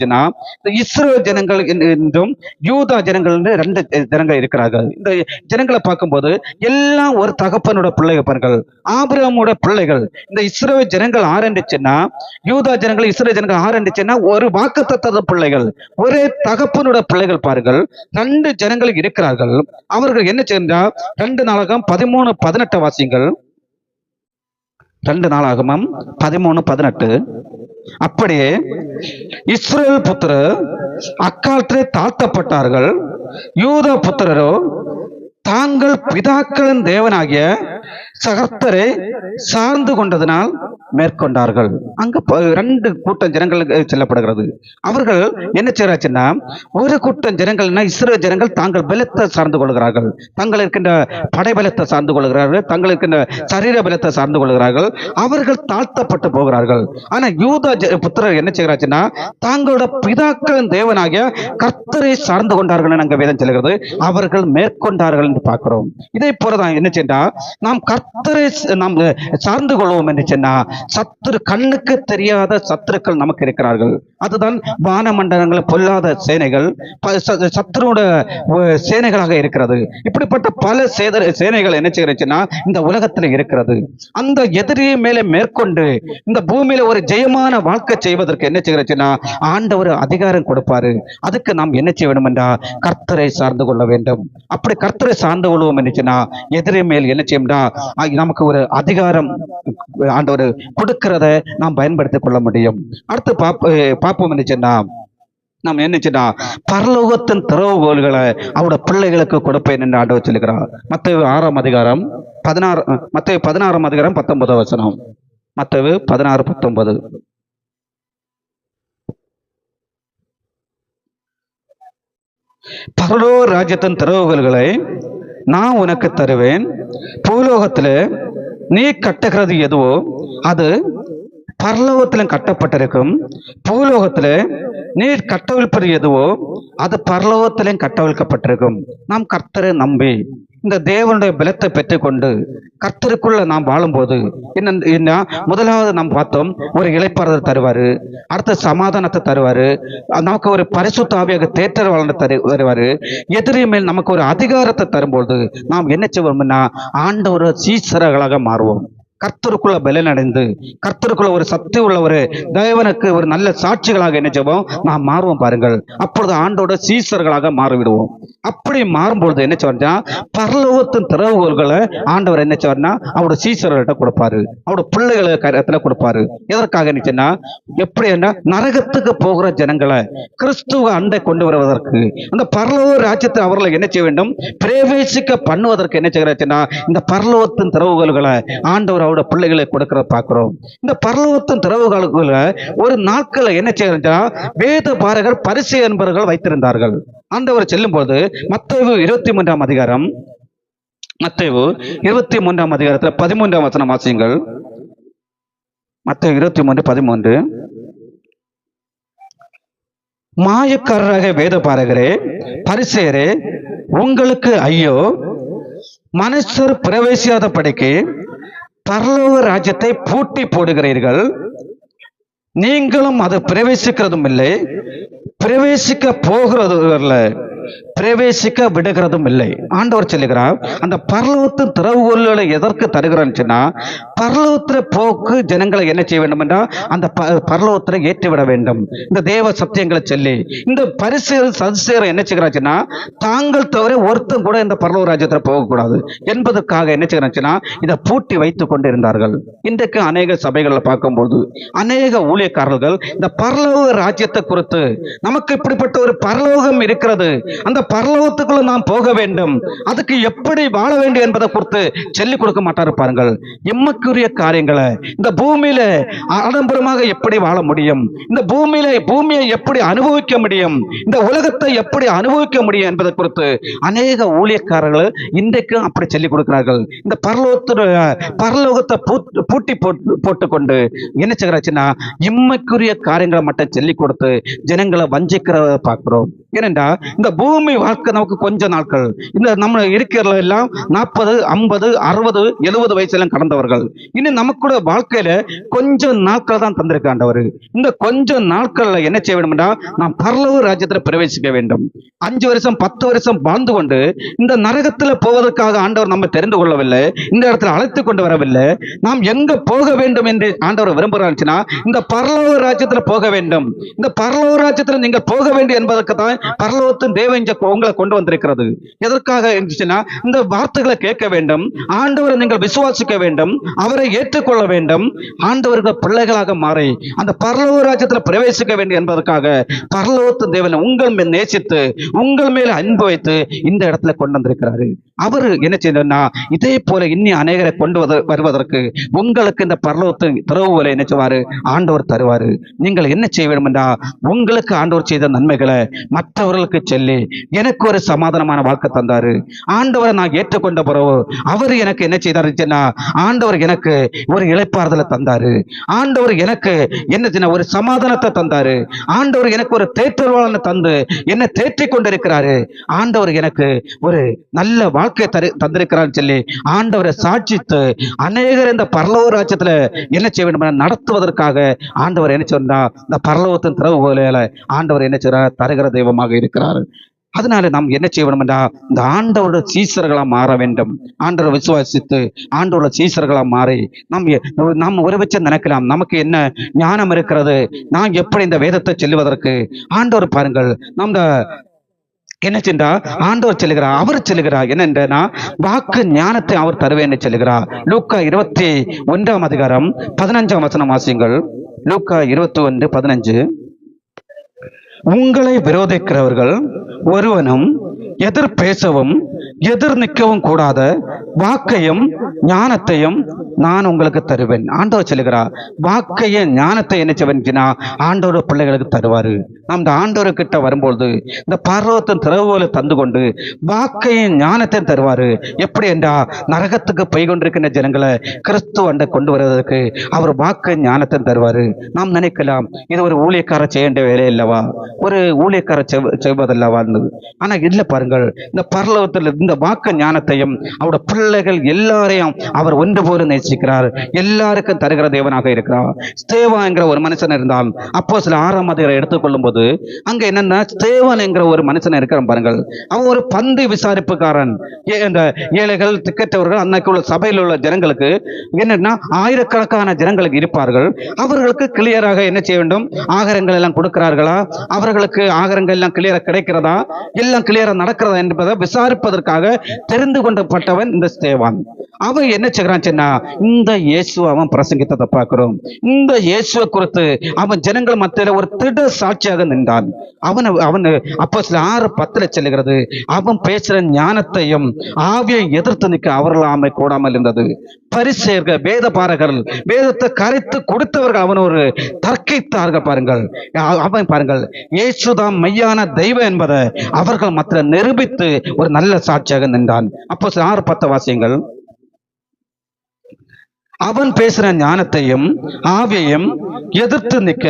இஸ்ரவேல் ஜனங்கள் என்றும் யூதா ஜனங்கள் என்று 2 ஜனங்கள் இருக்கிறார்கள். இந்த ஜனங்களை பார்க்கும்போது எல்லாம் ஒரு தகப்பனோட பிள்ளைகள், ஆபிரகாமோட பிள்ளைகள். இந்த இஸ்ரவேல் ஜனங்கள் ஆரம்பிச்சுன்னா, யூதா ஜனங்கள் இஸ்ரவேல் ஜனங்கள் ஆரம்பிச்சுன்னா ஒரு வாக்குத்தத்தத பிள்ளைகள், ஒரே தகப்பனோட பிள்ளைகள். பாருங்கள், 2 ஜனங்கள் இருக்கிறார்கள். அவர்கள் என்ன செய்தால் 2 நாளாகமம் 13:18 வாசிங்கள். 2 நாளாகமம் 13:18. அப்படியே இஸ்ரவேல் புத்திரர் அக்காலத்திலே தாழ்த்தப்பட்டார்கள், யூதா புத்திரரோ தாங்கள் பிதாக்களின் தேவனாகிய கர்த்தரை சார்ந்து கொண்டதனால் மேற்கொண்டார்கள். அங்க 2 கூட்டம் ஜனங்கள் செல்லப்படுகிறது. அவர்கள் என்ன செய்யறாச்சுன்னா, ஒரு கூட்டம் ஜனங்கள்னா இஸ்ரவேல் ஜனங்கள் தாங்கள் பலத்தை சார்ந்து கொள்கிறார்கள், தங்கள் இருக்கின்ற படைபலத்தை சார்ந்து கொள்கிறார்கள், தங்கள் இருக்கின்ற சரீர பலத்தை சார்ந்து கொள்கிறார்கள். அவர்கள் தாழ்த்தப்பட்டு போகிறார்கள். ஆனா யூதா புத்திரர் என்ன செய்கிறாச்சுன்னா, தாங்களோட பிதாக்களின் தேவனாகிய கர்த்தரை சார்ந்து கொண்டார்கள். அங்க வேதம் சொல்கிறது அவர்கள் மேற்கொண்டார்கள் என்று பார்க்கிறோம். இதே போலதான் என்ன செய்யா, நாம் நாம் கர்த்தரை நாம் சார்ந்து கொள்வோம் என்று சொன்னா, கண்ணுக்கு தெரியாத சத்துருக்கள் நமக்கு இருக்கிறார்கள். அதுதான் வானமண்டலங்கள் பொல்லாத சேனைகள், சத்துருவோட சேனைகளாக இருக்கிறது. இப்படிப்பட்ட பல சேனைகள் என்ன செய்யறச்சுன்னா இந்த உலகத்துல இருக்கிறது. அந்த எதிரியை மேலே மேற்கொண்டு இந்த பூமியில ஒரு ஜெயமான வாழ்க்கை செய்வதற்கு என்ன செய்யறச்சுன்னா ஆண்டவர் அதிகாரம் கொடுப்பாரு. அதுக்கு நாம் என்ன செய்ய வேண்டும் என்றா கர்த்தரை சார்ந்து கொள்ள வேண்டும். அப்படி கர்த்தரை சார்ந்து கொள்வோம் என்னச்சுன்னா எதிரி மேல் என்ன செய்யும்டா நமக்கு ஒரு அதிகாரம் ஆண்டவர் கொடுக்கிறத நாம் பயன்படுத்திக் கொள்ள முடியும். அடுத்து பார்ப்போம் என்னச்சுன்னா நாம் என்னச்சுன்னா பரலோகத்தின் திறவுகோல்களை அவருடைய பிள்ளைகளுக்கு கொடுப்பேன் என்று ஆண்டவர் சொல்லுகிறார். மத்தேயு 6ஆம் அதிகாரம் 16, மத்தேயு 16ஆம் அதிகாரம் 19 வசனம். மத்தேயு 16:19. பரலோக ராஜ்யத்தின் திறவுகோல்களை நான் உனக்கு தருவேன். பூலோகத்துல நீ கட்டுகிறது எதுவோ அது பரலோகத்திலும் கட்டப்பட்டிருக்கும். பூலோகத்துல நீர் கட்டவிழ்ப்பது எதுவோ அது பரலோகத்திலும் கட்டவிழ்க்கப்பட்டிருக்கும். நாம் கர்த்தரை நம்பி இந்த தேவனுடைய பலத்தை பெற்றுக்கொண்டு கர்த்தருக்குள்ள நாம் வாழும்போது என்ன முதலாவது நாம் பார்த்தோம், ஒரு இளைப்பாறுதல் தருவாரு, அடுத்த சமாதானத்தை தருவாரு, நமக்கு ஒரு பரிசுத்த ஆவியாக தேற்றவாளனை தருவாரு, எதிரி மேல் நமக்கு ஒரு அதிகாரத்தை தரும்போது நாம் என்ன செய்வோம்னா ஆண்டவர் சீசர்களாக மாறுவோம். கர்த்தருக்குள்ள பலனடைந்து கர்த்தருக்குள்ள ஒரு சக்தி உள்ள ஒரு தேவனுக்கு ஒரு நல்ல சாட்சிகளாக என்ன செய்வோம் நாம் மாறுவோம் பாருங்கள். அப்பொழுது ஆண்டோட சீசர்களாக மாறிவிடுவோம். அப்படி மாறும்பொழுது என்ன சொல்றா பரலோகத்தின் திறவுகோல்களை ஆண்டவர் என்ன சொல்றா அவரோட சீசர்கள்ட்ட கொடுப்பாரு, அவரோட பிள்ளைகளுக்கு கரத்துல கொடுப்பாரு. எதற்காக என்ன எப்படி என்ன நரகத்துக்கு போகிற ஜனங்களை கிறிஸ்துவ அண்டை கொண்டு வருவதற்கு, அந்த பரலோக ராஜ்யத்தை அவர்களை என்ன செய்ய வேண்டும் பிரவேசிக்க பண்ணுவதற்கு என்ன செய்கிறாச்சுன்னா இந்த பரலோகத்தின் திறவுகோல்களை ஆண்டவர் அவரோட பிள்ளைகளை கொடுக்கிற பார்க்கிறோம். இந்த பரலோகத்தின் திறவுகோல்களை ஒரு நாட்கள் என்ன செய்யறா வேத பாரகர் பரிசேயர் என்பவர்கள் வைத்திருந்தார்கள். ஆண்டவர் செல்லும் போது மத்தேயு 23ஆம் அதிகாரம், மத்தேயு 23ஆம் அதிகாரத்துல 13ஆம் வசனம் வாசியுங்கள். மத்தேயு 23:13. மாயக்காரராக வேத பாரகரே பரிசேயரே உங்களுக்கு ஐயோ, மனுஷர் பிரவேசியாத படிக்கு பரலோக ராஜ்யத்தை பூட்டி போடுகிறீர்கள். நீங்களும் அது பிரவேசிக்கிறதும் இல்லை, பிரவேசிக்க போகிறதும் இல்லை, பிரவேசிக்க விடுகிறதும் இல்லை. ஆண்டவர் சொல்லுகிறார் அந்த பரலோகத்தின் திறவுகோல்களை எதற்கு தருகிறான்னு சொன்னா பரலோகத்துல போக்கு ஜனங்களை என்ன செய்ய வேண்டும் என்றால் அந்த பரலோகத்துல ஏற்றிவிட வேண்டும். இந்த தேவ சத்தியங்களை சொல்லி இந்த பரிசேயர் சதுசேயர் என்ன செய்கிறாச்சுன்னா தாங்கள் தவிர ஒருத்தம் கூட இந்த பரலோக ராஜ்யத்துல போகக்கூடாது என்பதற்காக என்ன செய்கிறாச்சுன்னா இதை பூட்டி வைத்துக் கொண்டிருந்தார்கள். இன்றைக்கு அநேக சபைகளை பார்க்கும்போது அநேக ஊழியக்காரர்கள் இந்த பரலோக ராஜ்யத்தை குறித்து நமக்கு இப்படிப்பட்ட ஒரு பரலோகம் இருக்கிறது, அந்த பரலோகத்துக்குள்ள நாம் போக வேண்டும், அதுக்கு எப்படி வாழ வேண்டும் என்பதை குறித்து சொல்லிக் கொடுக்க மாட்டாரு பாருங்கள். எம்மக்குரிய காரியங்களை இந்த பூமியில ஆடம்பரமாக எப்படி வாழ முடியும், இந்த பூமியை எப்படி அனுபவிக்க முடியும், இந்த உலகத்தை எப்படி அனுபவிக்க முடியும் என்பதை குறித்து அநேக ஊழியக்காரர்கள் இன்றைக்கும் அப்படி சொல்லிக் கொடுக்கிறார்கள். இந்த பரலோகத்தை பூட்டி போட்டுக்கொண்டு என்ன செய்கிறாச்சுன்னா இம்மைக்குரிய காரியங்களை மட்டும் சொல்லிக் கொடுத்து ஜனங்களை வஞ்சிக்கிறத பார்க்கிறோம். ஏனென்றா இந்த பூமி வாழ்க்கை நமக்கு கொஞ்ச நாட்கள், இந்த நம்ம இருக்கிற எல்லாம் 40, 50, 60, 70 வயசுலாம் கடந்தவர்கள். இனி நமக்கு வாழ்க்கையில கொஞ்சம் நாட்கள் தான் தந்திருக்காண்டவர். இந்த கொஞ்சம் நாட்கள்ல என்ன செய்ய வேண்டும்னா நாம் பரலோக ராஜ்யத்துல பிரவேசிக்க வேண்டும். 5 வருஷம் 10 வருஷம் வாழ்ந்து கொண்டு இந்த நரகத்துல போவதற்காக ஆண்டவர் நம்ம தெரிந்து கொள்ளவில்லை, இந்த இடத்துல அழைத்து கொண்டு வரவில்லை. நாம் எங்க போக வேண்டும் என்று ஆண்டவர் விரும்புகிறாச்சுன்னா இந்த பரலோக ராஜ்யத்துல போக வேண்டும். இந்த பரலோக ராஜ்யத்துல நீங்கள் போக வேண்டும் என்பதற்கு தான் பரலோகத்தின் தேவன் உங்களை கொண்டு வந்திருக்கிறது. எதற்காக இருந்துச்சுன்னா இந்த வார்த்தைகளை கேட்க வேண்டும், ஆண்டவரை நீங்கள் விசுவாசிக்க வேண்டும், அவரை ஏற்றுக்கொள்ள வேண்டும், ஆண்டவர்கள் பிள்ளைகளாக மாறி அந்த பரலோக ராஜ்யத்தில் பிரவேசிக்க வேண்டும் என்பதற்காக பரலோகத்தின் தேவன் உங்கள் மேல் நேசித்து உங்கள் மேல அன்பு வைத்து இந்த இடத்துல கொண்டு வந்திருக்கிறாரு. அவரு என்ன செய்யணும்னா இதே போல இன்னி அநேகரை கொண்டு வருவதற்கு உங்களுக்கு இந்த பரலோகத்தின் திறவுகோலை என்ன செய்வாரு ஆண்டவர் தருவாரு. நீங்கள் என்ன செய்ய வேண்டும் என்றா உங்களுக்கு ஆண்டவர் செய்த நன்மைகளை மற்றவர்களுக்கு சொல்லி எனக்கு ஒரு சமாதானமான வாழ்க்கை தந்தாரு. ஆண்டவரை நான் ஏற்றுக்கொண்ட பிறகு அவர் எனக்கு என்ன செய்தாருன்னா ஆண்டவர் எனக்கு ஒரு இளைப்பாறுதலை தந்தாரு, ஆண்டவர் எனக்கு என்ன ஒரு சமாதானத்தை தந்தாரு, ஆண்டவர் எனக்கு ஒரு தேற்றவாளனை தந்து என்னை தேற்றிக் கொண்டிருக்கிறாரு, ஆண்டவர் எனக்கு ஒரு நல்ல வாழ்க்கை வாக்கை தந்திருக்கிறார் சொல்லி ஆண்டவரை சாட்சித்து அநேகர் இந்த பரலோக ராஜ்யத்துல என்ன செய்ய வேண்டும் நடத்துவதற்காக ஆண்டவர் என்ன சொன்னா இந்த பரலோகத்தின் திறவுகோலை ஆண்டவர் என்ன செய்யறார் தருகிற தெய்வமாக இருக்கிறார். அதனால நாம் என்ன செய்யணும் என்றா இந்த ஆண்டவரோட சீசர்களா மாற வேண்டும். ஆண்டவரை விசுவாசித்து ஆண்டவரோட சீசர்களா மாறி நாம் ஒரு வச்சு நினைக்கலாம் நமக்கு என்ன ஞானம் இருக்கிறது, நான் எப்படி இந்த வேதத்தை சொல்லுவதற்கு. ஆண்டவர் பாருங்கள் நம்ம என்ன சென்றா ஆண்டவர் சொல்லுகிறார், அவர் சொல்லுகிறார் என்னென்றா வாக்கு ஞானத்தை அவர் தருவேன்னு சொல்லுகிறார். லூக்கா 21 15 வசனம் வாசியுங்கள். லூக்கா 21:15. உங்களை விரோதிக்கிறவர்கள் ஒருவனும் எதிர் பேசவும் எதிர் நிற்கவும் கூடாத வாக்கையும் ஞானத்தையும் நான் உங்களுக்கு தருவேன். ஆண்டவர் சொல்லுகிறார் வாக்கைய ஞானத்தை என்ன செய்வேன்னா ஆண்டவர் பிள்ளைகளுக்கு தருவாரு. நாம் இந்த ஆண்டவர் கிட்ட வரும்பொழுது இந்த பரலோகத்தின் திறவுகோலை தந்து கொண்டு வாக்கைய ஞானத்தை தருவாரு. எப்படி என்றா நரகத்துக்கு போய் கொண்டிருக்கின்ற ஜனங்களை கிறிஸ்துவ அண்டை கொண்டு வருவதற்கு அவர் வாக்கு ஞானத்தை தருவாரு. நாம் நினைக்கலாம் இது ஒரு ஊழியக்கார செய்ய வேண்டிய வேலை அல்லவா, ஒரு ஊழியக்கார செய்வதல்லவா. ஆனா இல்ல பாருங்கள், இந்த பரலோகத்தில் இந்த வாக்கு ஞானத்தையும் அவருடைய பிள்ளைகள் எல்லாரையும் அவர் ஒன்று போல நேசிக்கிறார், எல்லாருக்கும் தருகிற தேவனாக இருக்கிறார். ஸ்தேவா என்கிற ஒரு மனுஷன் இருந்தால் அப்போஸ்தலர் 6ஆம் அதிகாரம் எடுத்துக்கொள்ளும் போது அங்க என்னன்னா ஸ்தேவான் என்கிற ஒரு மனுஷன் இருக்கிறான் பாருங்கள். அவன் ஒரு பந்தி விசாரிப்புக்காரன். இந்த ஏழைகள் திக்கற்றவர்கள் அன்னைக்கு உள்ள சபையில் உள்ள ஜனங்களுக்கு என்னன்னா ஆயிரக்கணக்கான ஜனங்களுக்கு இருப்பார்கள். அவர்களுக்கு கிளியராக என்ன செய்ய வேண்டும், ஆகாரங்கள் எல்லாம் கொடுக்கிறார்களா, அவர்களுக்கு ஆகாரங்கள் எல்லாம் கிளியரா கிடைக்கிறதா, எல்லாம் கிளியரா நடக்கிறதா என்பதை விசாரிப்பதற்காக தெரிந்து கொண்டப்பட்டவன் இந்த ஸ்தேவான். அவன் என்ன செய்கிறான் சொன்னா இந்த இயேசு அவன் பிரசங்கித்ததை பார்க்கிறோம். இந்த இயேசுவை குறித்து அவன் ஜனங்கள் மத்தியில ஒரு திட சாட்சியாக நின்றான். அவன் அப்போஸ்தலர் 6:10 சொல்லுகிறது, அவன் பேசுற ஞானத்தையும் ஆவியை எதிர்த்து நிற்க அவர்களாமை கூடாமல் இருந்தது. பரிசேயர்கள் வேத பாரகர்கள் வேதத்தை கரைத்து கொடுத்தவர்கள் அவன் ஒரு தர்க்கித்தார்கள் பாருங்கள். அவன் பாருங்கள் இயேசுதான் மெய்யான தெய்வம் என்பதை அவர்கள் மற்ற நிரூபித்து ஒரு நல்ல சாட்சியாக நின்றான். அப்போஸ்தலர் 6:10 வாசியுங்கள். அவன் பேசுற ஞானத்தையும் ஆவியையும் எதிர்த்து நிற்க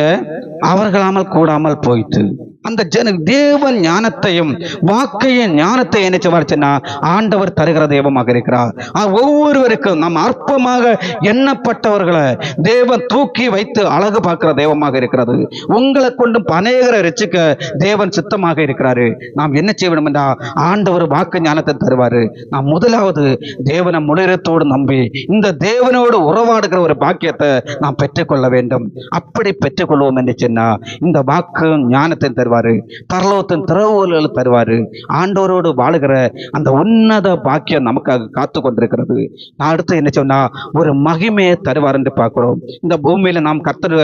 அவர்களாமல் கூடாமல் போயிட்டு அந்த தேவன் ஞானத்தையும் வாக்கைய ஞானத்தை என்ன செய்வார்னா ஆண்டவர் தருகிற தெய்வமாக இருக்கிறார். ஒவ்வொருவருக்கும் நம் அற்பமாக எண்ணப்பட்டவர்களை தேவன் தூக்கி வைத்து அழகு பார்க்கிற தெய்வமாக இருக்கிறது. உங்களை கொண்டும் அநேகரை ரட்சிக்க தேவன் சித்தமாக இருக்கிறாரு. நாம் என்ன செய்ய வேண்டும் என்றால் ஆண்டவர் வாக்கு ஞானத்தை தருவாரு. நாம் முதலாவது தேவனை முழுத்தோடு நம்பி இந்த தேவனோடு உறவாடுகிற ஒரு பாக்கியத்தை நாம் பெற்றுக்கொள்ள வேண்டும். அப்படி பெற்றுக்கொள்வோம் என்று சொன்னா இந்த வாக்கு ஞானத்தை தருவாரு, பரலோகத்தின் திறவுகோல்களை தருவாரு. ஆண்டவரோடு வாழுகிற அந்த உன்னத பாக்கியம் நமக்காக காத்து கொண்டிருக்கிறது. நான் அடுத்து என்ன சொன்னா ஒரு மகிமையை தருவார் என்று பார்க்கிறோம். இந்த பூமியில நாம் கர்த்தர்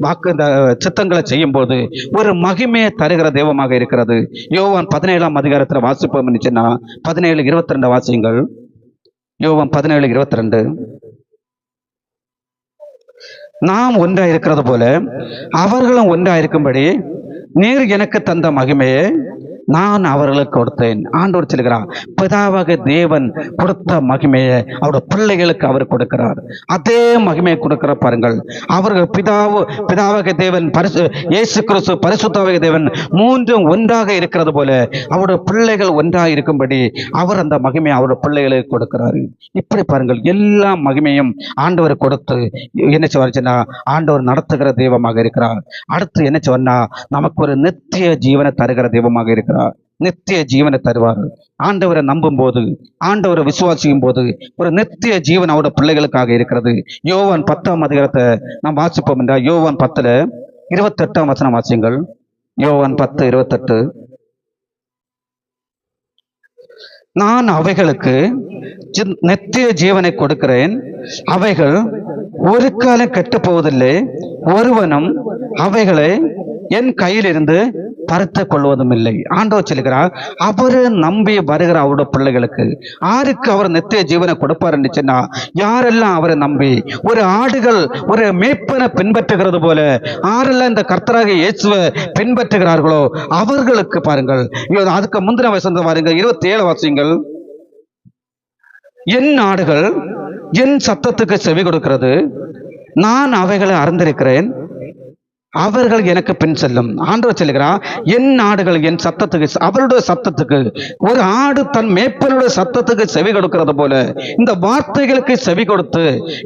வாக்கு இந்த சித்தங்களை செய்யும் போது ஒரு மகிமையை தருகிற தெய்வமாக இருக்கிறது. யோவான் 17ஆம் அதிகாரத்தில் வாசிப்போம் என்று சொன்னா 17:22 வாசியுங்கள். யோவான் 17:22. நாம் ஒன்றாய் இருக்கிறது போல அவர்களும் ஒன்றாய் இருக்கும்படி நீர் எனக்கு தந்த மகிமையை நான் அவர்களுக்கு கொடுத்தேன். ஆண்டவர் சொல்கிறார் பிதாவாக தேவன் கொடுத்த மகிமையை அவருடைய பிள்ளைகளுக்கு அவர் கொடுக்கிறார். அதே மகிமையை கொடுக்கிற பாருங்கள். அவர்கள் பிதாவாக தேவன் இயேசு கிறிஸ்து பரிசுத்தவாகிய தேவன் மூன்றும் ஒன்றாக இருக்கிறது போல அவருடைய பிள்ளைகள் ஒன்றாக இருக்கும்படி அவர் அந்த மகிமையை அவருடைய பிள்ளைகளுக்கு கொடுக்கிறார். இப்படி பாருங்கள், எல்லா மகிமையும் ஆண்டவர் கொடுத்து என்ன சொன்னா ஆண்டவர் நடத்துகிற தெய்வமாக இருக்கிறார். அடுத்து என்ன சொன்னா நமக்கு ஒரு நித்திய ஜீவனை தருகிற தெய்வமாக இருக்கிறார். நித்திய ஜீவனை தருவார். ஆண்டவரை நம்பும் போது ஆண்டவரை விசுவாசிக்கும் போது ஒரு நித்திய ஜீவன் அவருடைய பிள்ளைகளுக்காக இருக்கிறது. யோவான் 10ஆம் அதிகாரத்தை நாம் வாசிப்போம் என்றால் யோவான் 10:28 வசனம் வாசியுங்கள். யோவான் 10:28. நான் அவைகளுக்கு நித்திய ஜீவனை கொடுக்கிறேன், அவைகள் ஒரு காலம் கெட்டு போவதில்லை, ஒருவனும் அவைகளை என் கையிலிருந்து பறித்து கொள்வதும் இல்லை. ஆண்டவர் சொல்கிறார் அவரு நம்பி வருகிற அவருடைய பிள்ளைகளுக்கு யாருக்கு அவர் நித்திய ஜீவனை கொடுப்பார் என்று சொன்னா யாரெல்லாம் அவரை நம்பி ஒரு ஆடுகள் ஒரு மேய்ப்பனை பின்பற்றுகிறது போல யாரெல்லாம் இந்த கர்த்தராகிய இயேசுவை பின்பற்றுகிறார்களோ அவர்களுக்கு பாருங்கள். அதுக்கு முந்தின வசனம் பாருங்க 27 வாசியுங்கள். என் ஆடுகள் என் சத்தத்துக்கு செவி கொடுக்கிறது, நான் அவைகளை அறிந்திருக்கிறேன், அவர்கள் எனக்கு பின் செல்லும். ஆண்டவர் சொல்லுகிறார், என் ஆடுகள் என் சத்தத்துக்கு, அவருடைய சத்தத்துக்கு, ஒரு ஆடு தன் மேய்ப்பனுடைய சத்தத்துக்கு செவி கொடுக்கிறது போல இந்த வார்த்தைகளுக்கு செவி கொடுத்து,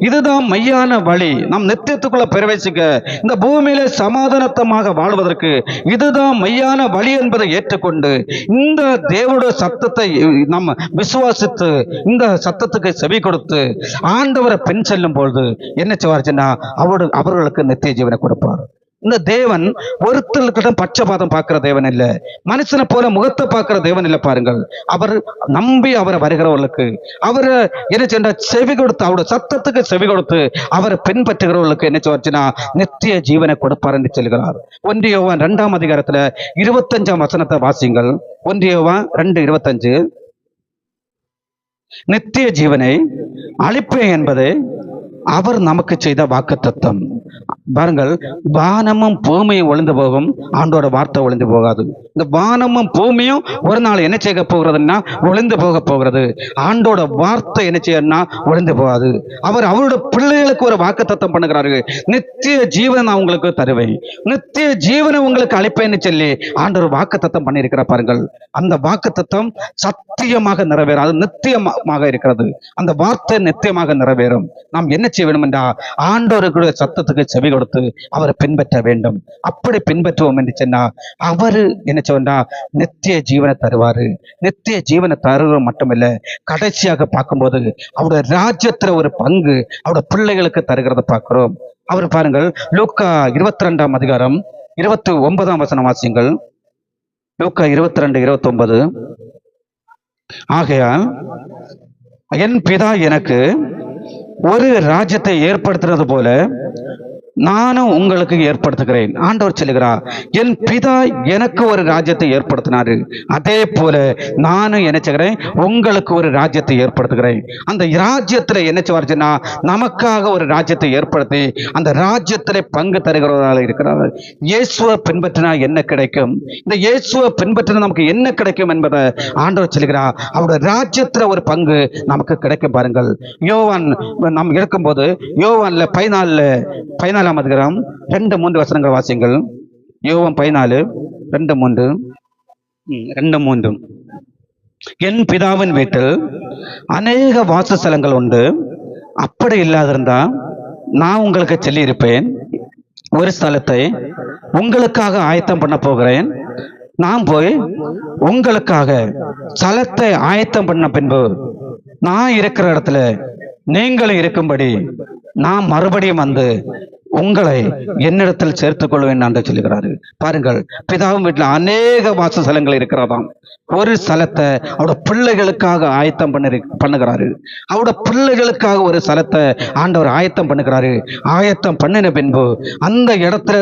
இதுதான் மையான வழி, நம் நித்தியத்துக்குள்ள பிரவேசிக்க, இந்த பூமியில சமாதானத்தமாக வாழ்வதற்கு இதுதான் மையான வழி என்பதை ஏற்றுக்கொண்டு இந்த தேவனுடைய சத்தத்தை நாம் விசுவாசித்து இந்த சத்தத்துக்கு செவி கொடுத்து ஆண்டவரை பின் செல்லும் பொழுது என்ன செய்வார்னா அவர்களுக்கு நித்திய ஜீவனை கொடுப்பார். இந்த தேவன் ஒருத்தர்கிட்ட பட்சபாதம் பார்க்கிற தேவன் இல்ல, மனுஷனை போல முகத்தை பார்க்கிற தேவன் இல்ல. பாருங்கள், அவர் நம்பி அவரை வருகிறவர்களுக்கு அவரை என்ன செய்ய செவி கொடுத்து, அவருடைய சத்தத்துக்கு செவி கொடுத்து அவரை பின்பற்றுகிறவர்களுக்கு என்ன செய்வார்னா நித்திய ஜீவனை கொடுப்பார் என்று சொல்கிறார். 1 யோவான் 2ஆம் அதிகாரத்துல 25ஆம் வசனத்தை வாசிங்கள். 1 யோவான் 2:25. நித்திய ஜீவனை அளிப்பேன் என்பது அவர் நமக்கு செய்த வாக்குத்தத்தம். பாருங்கள், வானமும் பூமியும் ஒளிந்து போகும், ஆண்டோட வார்த்தை ஒளிந்து போகாது. இந்த வானமும் பூமியும் ஒரு நாள் என்ன செய்ய போகிறதுன்னா ஒளிந்து போக போகிறது. ஆண்டோட வார்த்தை என்ன செய்யணும்னா ஒளிந்து போகாது. அவருடைய பிள்ளைகளுக்கு ஒரு வாக்குத்தத்தம் பண்ணுகிறாரு, நித்திய ஜீவனை நான் உங்களுக்கு தருவேன், நித்திய ஜீவனை உங்களுக்கு அளிப்பேன்னு சொல்லி ஆண்டவர் வாக்குத்தத்தம் பண்ணியிருக்கிற. பாருங்கள், அந்த வாக்குத்தத்தம் சத்தியமாக நிறைவேறும், அது நித்தியமாக இருக்கிறது. அந்த வார்த்தை நித்தியமாக நிறைவேறும். நாம் என்ன செய்ய வேண்டும் என்றால் ஆண்டவருடைய சத்தத்துக்கு செவி கொடுத்து அவரை பின்பற்ற வேண்டும். அப்படி பின்பற்றுவோம் என்று சொன்னா அவரு என்ன சொன்னா நித்திய ஜீவனை தருவாரு. நித்திய ஜீவனை தருவது மட்டுமில்ல, கடைசியாக பார்க்கும்போது அவருடைய ராஜ்யத்துல ஒரு பங்கு அவருடைய பிள்ளைகளுக்கு தருகிறத பார்க்கிறோம். அவர் பாருங்கள், லூக்கா 22ஆம் அதிகாரம் 29ஆம் வசனம் வாசியுங்கள். லூக்கா 22:29. ஆகையால் என் பிதா எனக்கு ஒரு ராஜ்யத்தை ஏற்படுத்துறது போல நானும் உங்களுக்கு ஏற்படுத்துகிறேன். ஆண்டவர் சொல்லுகிறார், என் பிதா எனக்கு ஒரு ராஜ்யத்தை ஏற்படுத்தினாரு, அதே போல நானும் என்ன செய்கிறேன், உங்களுக்கு ஒரு ராஜ்யத்தை ஏற்படுத்துகிறேன். அந்த ராஜ்யத்துல என்ன செய்வார்னா நமக்காக ஒரு ராஜ்யத்தை ஏற்படுத்தி அந்த ராஜ்யத்திலே பங்கு தருகிறவர்களாக இருக்கிறார்கள். இயேசுவை பின்பற்றினா என்ன கிடைக்கும், இந்த இயேசுவை பின்பற்றினா நமக்கு என்ன கிடைக்கும் என்பதை ஆண்டவர் சொல்லுகிறார். அவருடைய ராஜ்யத்துல ஒரு பங்கு நமக்கு கிடைக்கும். பாருங்கள், யோவான் நாம் இருக்கும்போது யோவான்ல 14ஆம் அதிகாரம் 2-3 வசனங்கள் வாசியுங்கள். யோவான் 14:2-3. என் பிதாவின் வீட்டில் அநேக வாசஸ்தலங்கள் உண்டு, அப்படி இல்லாதிருந்தா நான் உங்களுக்கு சொல்லி இருப்பேன். ஒரு ஸ்தலத்தை உங்களுக்காக ஆயத்தம் பண்ண போகிறேன். நான் போய் உங்களுக்காக ஸ்தலத்தை ஆயத்தம் பண்ண பின்பு நான் இருக்கிற இடத்துல நீங்களும் இருக்கும்படி நான் மறுபடியும் வந்து உங்களை என்னிடத்தில் சேர்த்துக் கொள்வேன் என்று சொல்லுகிறாரு. பாருங்கள், பிதாவும் வீட்டில் அநேக வாசஸ்தலங்கள் இருக்கிறதாம். ஒரு ஸ்தலத்தை அவரோட பிள்ளைகளுக்காக ஆயத்தம் பண்ணுகிறாரு. அவரோட பிள்ளைகளுக்காக ஒரு ஸ்தலத்தை ஆண்டவர் ஆயத்தம் பண்ணுகிறாரு. ஆயத்தம் பண்ணின பின்பு அந்த இடத்துல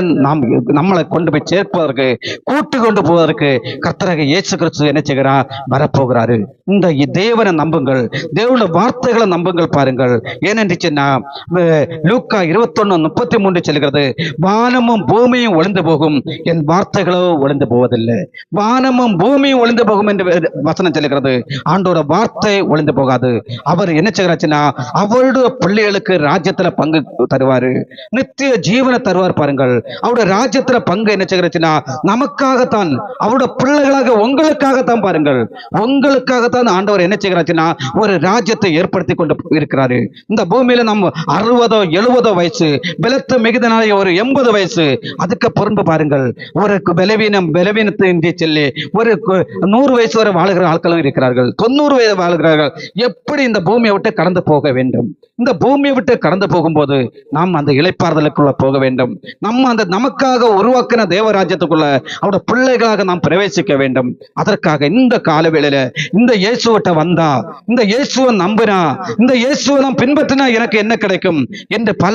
நம்மளை கொண்டு போய் சேர்ப்பதற்கு, கூட்டு கொண்டு போவதற்கு கர்த்தராகிய இயேசு கிறிஸ்து என்ன செய்கிறார், வரப்போகிறாரு. இந்த தேவனை நம்புங்கள், தேவனுடைய வார்த்தைகளை நம்புங்கள். பாருங்கள், ஏனென்று சொன்னா லூக்கா 21:33 சொல்கிறது, வானமும் பூமியும் ஒளிந்து போகும், என் வார்த்தைகளோ ஒளிந்து போவதில்லை. வானமும் பூமியும் ஒளிந்து போகும் என்று வசனம் சொல்லுகிறது. ஆண்டோட வார்த்தை ஒளிந்து போகாது. அவர் என்ன செய்கிறாச்சுன்னா அவருடைய பிள்ளைகளுக்கு ராஜ்யத்துல பங்கு தருவாரு, நித்திய ஜீவனை தருவார். பாருங்கள், அவருடைய ராஜ்யத்துல பங்கு என்ன செய்கிறாச்சுன்னா நமக்காகத்தான், அவருடைய பிள்ளைகளாக உங்களுக்காகத்தான். பாருங்கள், உங்களுக்காகத்தான் ஆண்டவர் என்ன செய்கிறாச்சுன்னா ஒரு ராஜ்யத்தை ஏற்படுத்தி கொண்டு இருக்கிறாரு. இந்த பூமியில நம்ம 60 70 வயசு, பலத்த மிகுதனாலே ஒரு 80 வயசு, அதுக்கு பொறுப்பு பாருங்கள், ஒரு பலவீனத்தை சொல்லி ஒரு 100 வயசு வரை வாழுகிற ஆட்களும் இருக்கிறார்கள், 90 வயது வாழ்கிறார்கள். எப்படி இந்த பூமியை விட்டு கடந்து போக வேண்டும்? இந்த பூமியை விட்டு கடந்து போகும்போது நாம் அந்த இளைப்பாறுதலுக்குள்ள போக வேண்டும். நம்ம அந்த நமக்காக உருவாக்கின தேவராஜ்யத்துக்குள்ள அவருடைய பிள்ளைகளாக நாம் பிரவேசிக்க வேண்டும். அதற்காக இந்த காலவேளையில இந்த இயேசுவிட்ட வந்தா, இந்த இயேசுவை நம்பினா, இந்த இயேசுவை நாம் பின்பற்றினா எனக்கு என்ன கிடைக்கும் என்று பல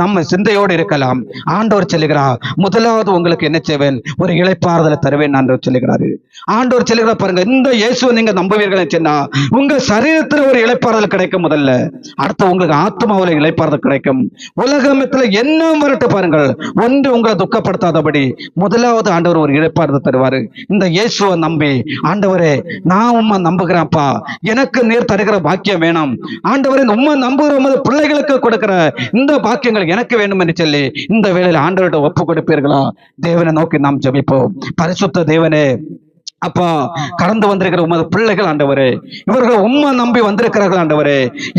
நம்ம சிந்தையோடு இருக்கலாம். ஆண்டவர் சொல்லுகிறார், முதலாவது உங்களுக்கு என்ன செய்வேன், ஒரு இளைப்பாறுதலை தருவேன் ஆண்டவர் சொல்லுகிறாரு. ஆண்டவர் சொல்லுகிறார், பாருங்க, இந்த இயேசுவை நீங்க நம்புவீர்கள் சொன்னா உங்க சரீரத்துல ஒரு இளைப்பாறுதல் கிடைக்கும். முதல்ல அடுத்து உங்களுக்கு ஆத்மாவில இளைப்பாறுதல் கிடைக்கும். உலகத்துல என்ன வரட்டு பாருங்கள், ஒன்று உங்களை துக்கப்படுத்தாதபடி முதலாவது ஆண்டவர் ஒரு இளைப்பாறுதல் தருவாரு. இந்த இயேசுவை நம்பி, ஆண்டவரே நான் உம்மை நம்புகிறேன்ப்பா, எனக்கு நீர் தருகிற பாக்கியம் வேணும் ஆண்டவரே. உம்மை நம்புகிற உமது பிள்ளைகளுக்கு கொடுக்கிற இந்த பாக்கியங்கள் எனக்கு வேண்டும் என்று சொல்லி இந்த வேளையில் ஆண்டவர்கிட்ட ஒப்பு கொடுப்பீர்களா? தேவனை நோக்கி நாம் ஜெபிப்போம். பரிசுத்த தேவனே, அப்பா, கடந்து வந்திருக்கிற உமது பிள்ளைகள் ஆண்டவரே, இவர்கள் உம்மை நம்பி வந்திருக்கிறார்கள் ஆண்டவரே.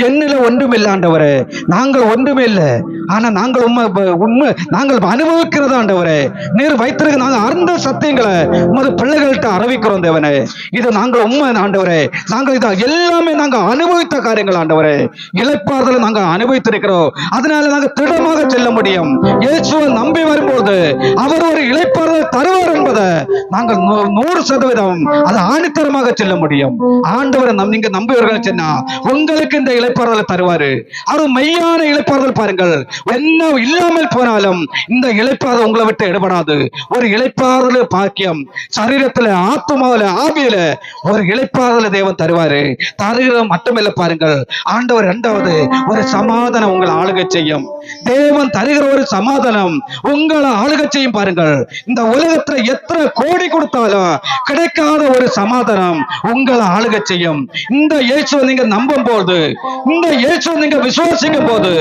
என்னில ஒன்றுமில்லை ஆண்டவரே, நாங்கள் ஒன்றுமே இல்லை. ஆனா நாங்கள் உண்மை நாங்கள் அனுபவிக்கிறது ஆண்டவரே. நீர் வைத்திருக்க நாங்கள் அறிந்த சத்தியங்களை உமது பிள்ளைகள்கிட்ட அறிவிக்கிறோம் தேவனே. இது நாங்கள் உண்மை ஆண்டவரே. நாங்கள் இதை எல்லாமே நாங்கள் அனுபவித்த காரியங்கள் ஆண்டவரே. இளைப்பாறுதலை நாங்கள் அனுபவித்திருக்கிறோம். அதனால நாங்கள் திடமாக செல்ல முடியும். இயேசுவை நம்பி வரும்போது அவர் ஒரு இளைப்பாறுதலை தருவார் என்பதை நாங்கள் 100% அது ஆணித்தரமாக செல்ல முடியும். ஆண்டவரை நீங்க நம்புவீர்கள் சொன்னா உங்களுக்கு இந்த இளைப்பாறுதலை தருவாரு. அது மெய்யான இளைப்பாறுதல். பாருங்கள், என்ன இல்லாமல் போனாலும் இந்த இளைப்பாறுதல் உங்களை விட்டு எடுபடாது. ஒரு இளைப்பாறுதல் பாக்கியம் சரீரத்துல, ஆத்மாவில, ஆவியில ஒரு இளைப்பாறுதலை தேவன் தருவாரு. தருகிறது மட்டுமில்ல, பாருங்கள் ஆண்டவர் இரண்டாவது ஒரு சமாதானம் உங்களை ஆளுகை செய்யும். தேவன் தருகிற ஒரு சமாதானம் உங்களை ஆளுகை செய்யும். பாருங்கள், இந்த உலகத்துல எத்தனை கோடி கொடுத்தாலும் கிடைக்காத ஒரு சமாதானம் உங்களை ஆளுகை செய்யும். இந்த இயேசுவை நீங்க நம்பும் போது, இந்த இயேசுவை நீங்க விசுவாசிக்கும் போது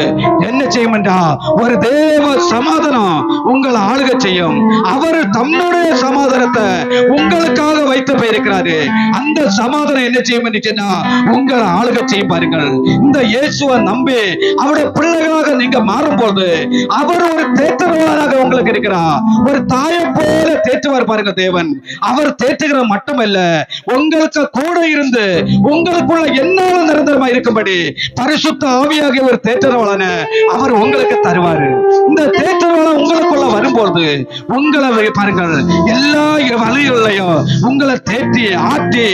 என்ன செய்யும் என்றா ஒரு தேவ சமாதானம் உங்களை ஆளுகை செய்யும். அவர் தன்னுடைய சமாதானத்தை உங்களுக்காக வைத்து போயிருக்கிறாரு. அந்த சமாதானம் என்ன செய்யும் என்று சொன்னா உங்களை ஆளுகை செய்யும். பாருங்கள், இந்த இயேசுவை நம்பி அவருடைய பிள்ளைகளாக நீங்க மாறும்போது அவர் ஒரு தேற்றுவாராக உங்களுக்கு இருக்கிறார். ஒரு தாயை போல தேற்றுவார். பாருங்க, தேவன் அவர் தேற்றுகிற மட்டுமல்ல, உங்களுக்கு கூட இருந்து உங்களுக்குள்ள என்னாலும் நிரந்தரமா இருக்கும்படி பரிசுத்த ஆவியாகிய ஒரு தேற்றவாளன அவர் உங்களுக்கு தருவாரு. இந்த தேற்றவாளன் உங்களுக்குள்ள வரும்போது உங்களை பாருங்கள், எல்லா வழிகளையும் உங்களை தேற்றி ஆட்டி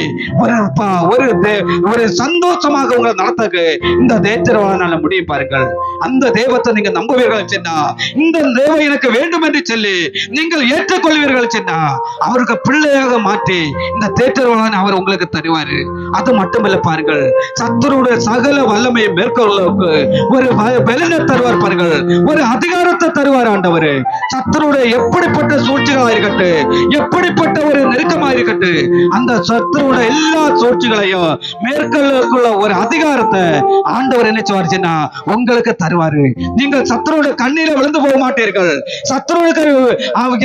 ஒரு சந்தோஷமாக உங்களை நடத்தக்கு இந்த தேற்றவாளனால முடியும். பாருங்கள், அந்த தெய்வத்தை நீங்க நம்புவீர்கள் சொன்னா, இந்த தெய்வம் எனக்கு வேண்டும் என்று சொல்லி நீங்கள் ஏற்றுக்கொள்வீர்கள் சொன்னா அவருக்கு பிள்ளையாக மாற்றி இந்த தேற்றவாளன் அவர் உங்களுக்கு தருவாரு. அது மட்டுமல்ல, பாருங்கள், சத்துருடைய சகல வல்லமையை மேற்கொள்ளுக்கு ஒரு பலனை தருவார். பாருங்கள், ஒரு அதிகாரத்தை தருவார் ஆண்டவர். சத்துருடைய எப்படிப்பட்ட சூழ்ச்சிகளா இருக்கட்டும், எப்படிப்பட்ட ஒரு நெருக்கமா இருக்கட்டும், அந்த சத்துருடைய எல்லா சூழ்ச்சிகளையும் மேற்கொள்ளக்குள்ள ஒரு அதிகாரத்தை ஆண்டவர் என்ன செய்வாருன்னா உங்களுக்கு தருவாரு. நீங்கள் சத்துருடைய கண்ணீர விழுந்து போக மாட்டீர்கள். சத்துருவுக்கு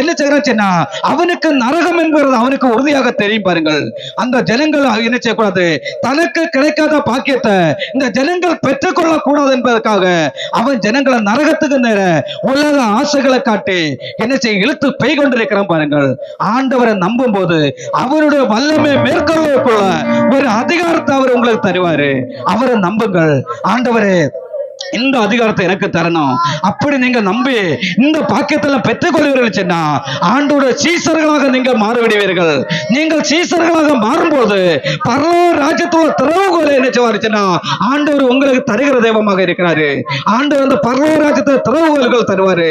என்ன செய்யறாச்சுன்னா அவனுக்கு நரகம் என்பது அவனுக்கு உறுதியாக தெரியும். பாருங்கள், அந்த ஜனங்கள் என்ன செய்யக்கூடாது, தனக்கு கிடைக்காத பாக்கியத்தை இந்த ஜனங்கள் பெற்றுக்கொள்ள கூடாது என்பதற்காக அவன் ஜனங்களை நரகத்துக்கு நேர உலக ஆசைகளை காட்டி என்ன செய்ய இழுத்து பெய் கொண்டிருக்கிறான். பாருங்கள், ஆண்டவரை நம்பும் போது அவருடைய வல்லமை மேற்கொள்ளக்குள்ள ஒரு அதிகாரத்தை அவர் உங்களுக்கு தருவாரு. அவரை நம்புங்கள். ஆண்டவரே, இந்த அதிகாரத்தை எனக்கு தரணும். அப்படி நீங்க நம்பி இந்த பாக்கியத்துல பெற்றுக் கொள்வீர்கள் சொன்னா ஆண்டோட சீசர்களாக நீங்கள் மாறிவிடுவீர்கள். நீங்கள் சீசர்களாக மாறும்போது பரலோக ராஜ்யத்தோட திறவுகோலை என்ன செய்வாருச்சுன்னா ஆண்டவர் உங்களுக்கு தருகிற தெய்வமாக இருக்கிறாரு. ஆண்டவர் அந்த பரலோக ராஜ்யத்தை திறவுகோல்கள் தருவாரு.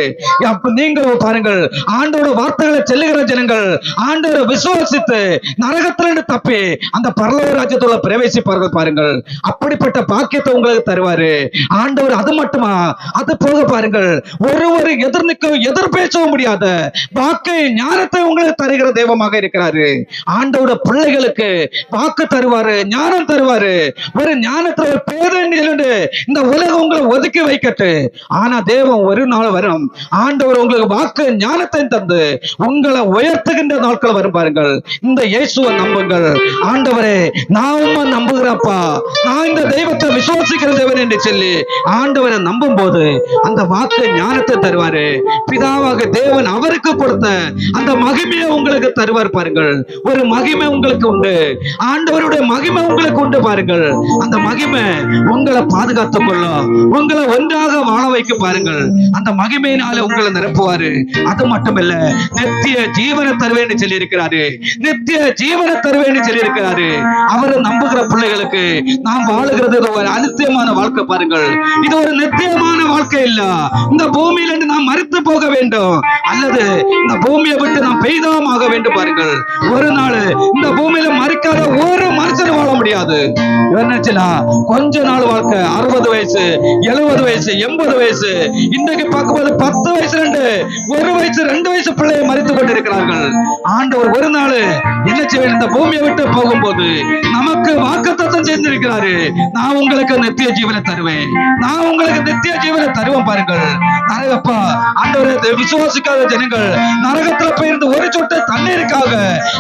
அப்ப நீங்கள் பாருங்கள், ஆண்டோட வார்த்தைகளை செல்லுகிற ஜனங்கள் ஆண்டவரை விசுவாசித்து நரகத்திலிருந்து தப்பி அந்த பரலோக ராஜ்யத்தோட பிரவேசிப்பார்கள். பாருங்கள், அப்படிப்பட்ட பாக்கியத்தை உங்களுக்கு தருவாரு ஆண்டவர். அது மட்டுமா, அது போக பாருங்கள், ஒருவர் எதிர் பேசவும் முடியாத வாக்கை ஞானத்தை உங்களுக்கு தருகிற தெய்வமாக இருக்கிறாரு. ஆண்டோட பிள்ளைகளுக்கு வாக்கு தருவாரு, ஞானம் தருவாரு. ஒரு ஞானத்துல ஒரு பேருந்து இந்த உலகம் உங்களை ஒதுக்கி வைக்கட்டு, ஆனா தேவன் ஒரு நாள் வரும், ஆண்டவர் உங்களுக்கு வாக்கு ஞானத்தை தந்து உங்களை உயர்த்துகின்ற நாட்கள் வரும். பாருங்கள், இந்த இயேசுவை நம்புங்கள். ஆண்டவரே, நான் உம்மை நம்புகிறப்பா, நான் இந்த தெய்வத்தை விசுவாசிக்கிற தேவன் என்று சொல்லி ஆண்டவரை நம்பும் போது அந்த வாக்கு ஞானத்தை தருவாரு. பிதாவாக தேவன் அவருக்கு கொடுத்த அந்த மகிமையை உங்களுக்கு தருவார். பாருங்கள், ஒரு மகிமை உங்களுக்கு உண்டு. ஆண்டவருடைய மகிமை உங்களுக்கு உண்டு. பாருங்கள், அந்த மகிமை உங்களை பாதுகாத்துக் கொள்ளும், உங்களை ஒன்றாக வாழ வைக்க. பாருங்கள், அந்த மகிமையினால உங்களை நிரப்புவாரு. அது மட்டுமல்ல, நித்திய ஜீவனை தருவேன்னு சொல்லி இருக்கிறாரு. நித்திய ஜீவனை தருவேன்னு சொல்லி இருக்கிறாரு. அவரை நம்புகிற பிள்ளைகளுக்கு நாம் வாழுகிறது ஒரு அனித்தியமான வாழ்க்கை. பாருங்கள், இது ஒரு நித்தியமான வாழ்க்கை இல்ல. இந்த பூமியில இருந்து நாம் மரித்து போக வேண்டும், அல்லது இந்த பூமியை விட்டு நாம் பெய்தாம் ஆக வேண்டும். பாருங்கள், ஒரு நாள் இந்த பூமியில மறிக்காத ஒரு மனுஷன் வாழ முடியாது. போது என்னச்சுன்னா கொஞ்ச நாள் வாழ்க்கை 60 வயசு 70 வயசு 80 வயசு, இன்றைக்கு பார்க்கும்போது 10 வயசு 1 வயசு 2 வயசு பிள்ளையை மறித்துக் கொண்டிருக்கிறார்கள். ஆண்டவர் ஒரு நாள் என்ன செய்ய இந்த பூமியை விட்டு போகும்போது நமக்கு வாக்குத்தத்தம் செய்திருக்கிறாரு. நான் உங்களுக்கு நித்திய ஜீவனை தருவேன், நான் உங்களுக்கு நித்திய ஜீவனை தருவேன். பாருங்கள், நரகப்பா ஆண்டவரை விசுவாசிக்காத ஜனங்கள் நரகத்துல போயிருந்து ஒரு சொட்டு தண்ணீருக்காக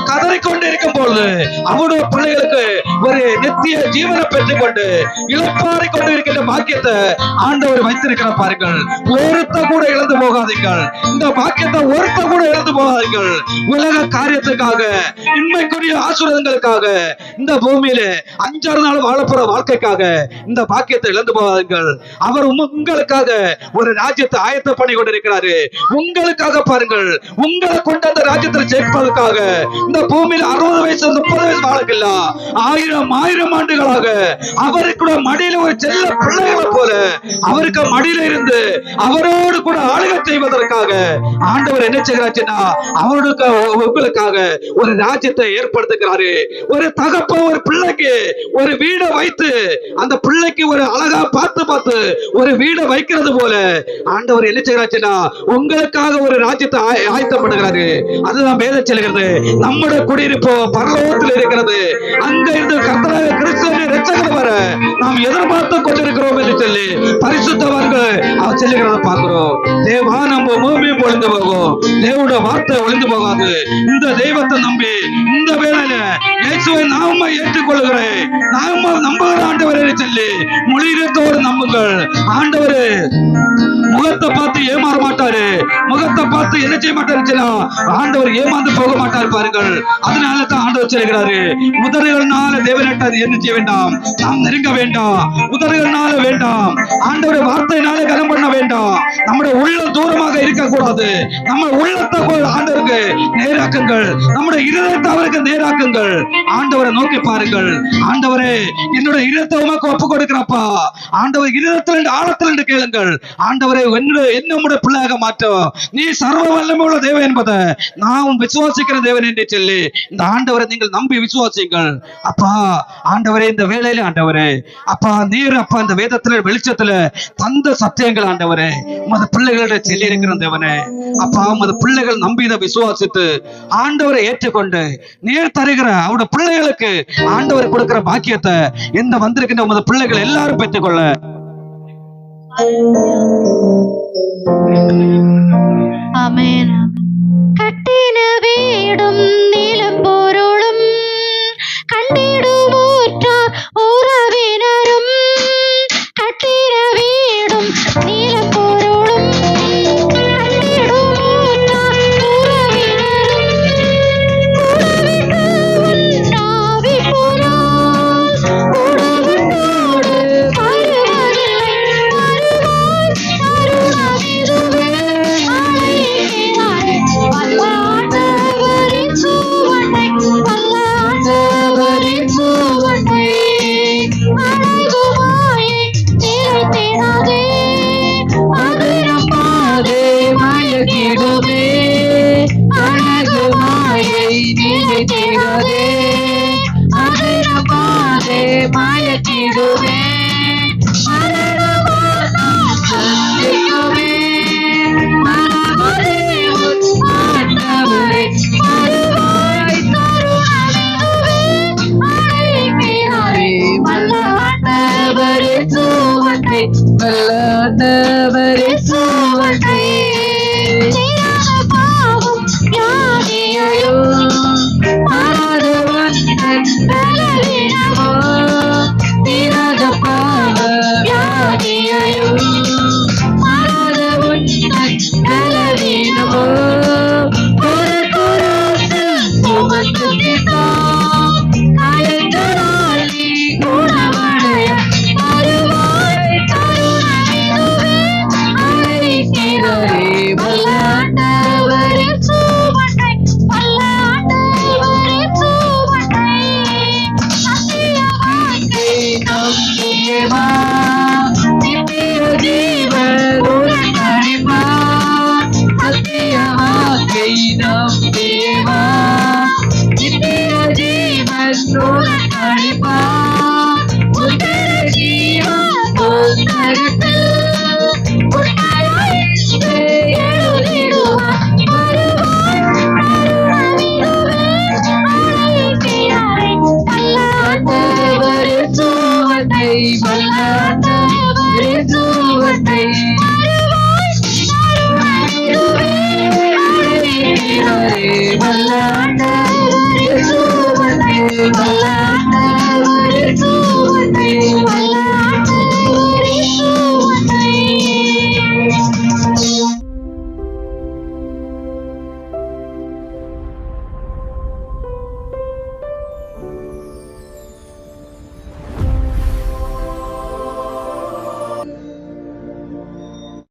கதறிக்கொண்டு இருக்கும் பொழுது அவருடைய பிள்ளைகளுக்கு ஒரு நித்திய ஜீவனை பெற்றுக் கொண்டு இழப்பாறை கொண்டு இருக்கின்ற பாக்கியத்தை ஆண்டவர் வைத்திருக்கிற பாருங்கள். ஒருத்த கூட இழந்து போகாதீர்கள், இந்த பாக்கியத்தை ஒருத்த கூட இழந்து போகாதீர்கள். உலக காரியத்துக்காக, இன்மைக்குரிய ஆசீர்வாதங்களுக்காக, இந்த பூமியில 5-6 நாள் வாழப்போற வாழ்க்கைக்காக இந்த பாக்கியத்தை இழந்து போகாதீர்கள். அவர் உங்களுக்காக ஒரு ராஜ்யத்தை ஆயத்த பண்ணி கொண்டிருக்கிறாரு. உங்களுக்காக பாருங்கள், உங்களை கொண்டு அந்த ராஜ்யத்தில் சேர்ப்பதற்காக இந்த பூமியில 60 வயசு 30 வயசு வாழக்கில்ல 1000 ஆண்டுகளாக அவருக்கு மடியில ஒரு செல்ல பிள்ளைகளை போல அவருக்கு மடியில இருந்து அவரோடு கூட ஆளுகை செய்வதற்காக ஆண்டவர் என்ன செய்கிறாச்சுன்னா அவருக்கு உங்களுக்காக ஒரு ராஜ்யத்தை ஏற்படுத்துகிறாரு. ஒரு தகப்ப ஒரு பிள்ளைக்கு ஒரு வீடை வைத்து அந்த பிள்ளைக்கு ஒரு அழகா பார்த்து ஒரு வீடை வைக்கிறது போல ஆண்டவர் என்ன செய்கிறாச்சுன்னா உங்களுக்காக ஒரு ராஜ்யத்தை ஆயத்தம் பண்ணுகிறாரு. அதுதான் வேதம் சொல்கிறது. நம்முடைய குடியிருப்பு பரலோகத்தில் இருக்கிறது. அங்க இருந்து கர்த்தராகிய கிறிஸ்துவின் இரட்சகர் வர நாம் எதிர்பார்த்து கொண்டிருக்கிறோம் என்று சொல்லி பரிசுத்தவான்கள் அவர் சொல்லுகிறத பார்க்கிறோம். தேவா நம்ம பூமியும் ஒளிந்து போகும், தேவனுடைய வார்த்தை ஒளிந்து போகாது. இந்த தெய்வத்தை நம்பி இந்த வேளையில இயேசுவை நாம ஏற்றுக்கொள்கிறேன், நாம நம்புகிற ஆண்டவரை சொல்லி மொழியிடத்தோடு நம்புங்கள். ஆண்டவரு முகத்தை பார்த்து ஏமாற மாட்டாரு, முகத்தை பார்த்து என்ன செய்ய மாட்டாரு, ஆண்டவர் ஏமாந்து போக மாட்டார் பாருங்கள். அதனால தான் ஆண்டவர் சொல்கிறாரு, உதடுகள்னால தேவனிட்ட என்ன செய்ய வேண்டாம், நாம் நெருங்க வேண்டாம், உதடுகள்னால வேண்டாம், ஆண்டவருடைய வார்த்தையினால கனம் பண்ண வேண்டாம். நம்முடைய உள்ளம் தூரமாக இருக்கக்கூடாது. நம்ம உள்ளத்தை ஆண்டவருக்கு நேராக்குங்கள், நம்முடைய இருதயத்தை அவருக்கு நேராக்குங்கள். ஆண்டவரை நோக்கி பாருங்கள். ஆண்டவரே என்னுடைய இருதயத்தை உமக்கு ஒப்பு கொடுக்கிறப்பா, ஆண்டவர் இருதயத்தில் ஆழத்தில் கேளுங்கள். ஆண்டவரை என்னுடைய பிள்ளையாக மாற்றும், நீ சர்வ வல்லமை உள்ள தேவன் என்பதை நான் விசுவாசிக்கிற தேவன் என்று சொல்லி இந்த ஆண்டவரை நீங்கள் நம்பி விசுவாசிங்கள். அப்பா ஆண்டவரே இந்த வேளையில ஆண்டவரே அப்பா நீர் அப்பா இந்த வேதத்துல வெளிச்சத்துல தந்த சத்தியங்கள் ஆண்டவரே உமது பிள்ளைகளிட சொல்லி இருக்கிற தேவனே அப்பா உமது பிள்ளைகள் நம்பி இதை விசுவாசித்து ஆண்டவரை ஏற்றுக்கொண்டு நீர் தருகிற அவருடைய பிள்ளைகளுக்கு ஆண்டவர் கொடுக்கிற பாக்கியத்தை எந்த வந்திருக்கின்ற உமது பிள்ளைகள் எல்லாரும் பெற்றுக்கொள்ள ஆமென். கட்டின வீடும் நிலம் பொருளும் கண்டிடும் ஊற்றார் உறவினரும், கட்டின வீடும் நிலம் பொருளும் கண்டிடும் ஊற்றார் உறவினரும், உறவிற்கு உண்ணாவி போனால் உறவுண்டோடு வருவதில்லை, வருவாய் தருணமிதுவே அழைக்கிறாய் வல்லாண்டவரின் சுவட்டை, வல்லாண்டவரின் சுவட்டை அழகுமாயை நிலைத்திடாதே, அது நம்பாதே மயக்கிடுமே, அழகுமாயை நிலைத்திடாதே, அது நம்பாதே மயக்கிடுமே, சந்திக்குமே மனமதே உன் ஆண்டவரே வருவாய் தருணமிதுவே அழைக்கிறாரே வல்லாண்டவரே சுவட்டை, வல்லாண்டவரே சுவட்டை தீராத பாவம் யாதியையும் மாறாத வந்தன் பலவீனமோ, தீராத பாவம் யாதியையும் மாறாத உந்தன் பலவீனமோ, ஒரு குரோசில் சுமந்து தீர்த்தார் காயங்களால் நீ குணமடைய வருவாய் தருணமிதுவே அழைக்கிறாரே வல்லாண்டவரே சுவட்டை, வல்லாண்டவரே சுவட்டை சத்திய வாக்கை நம்பியே வா, நித்திய ஜீவன் உனக்களிப்பா, சத்திய வாக்கை நம்பியே வா, நித்திய ஜீவன்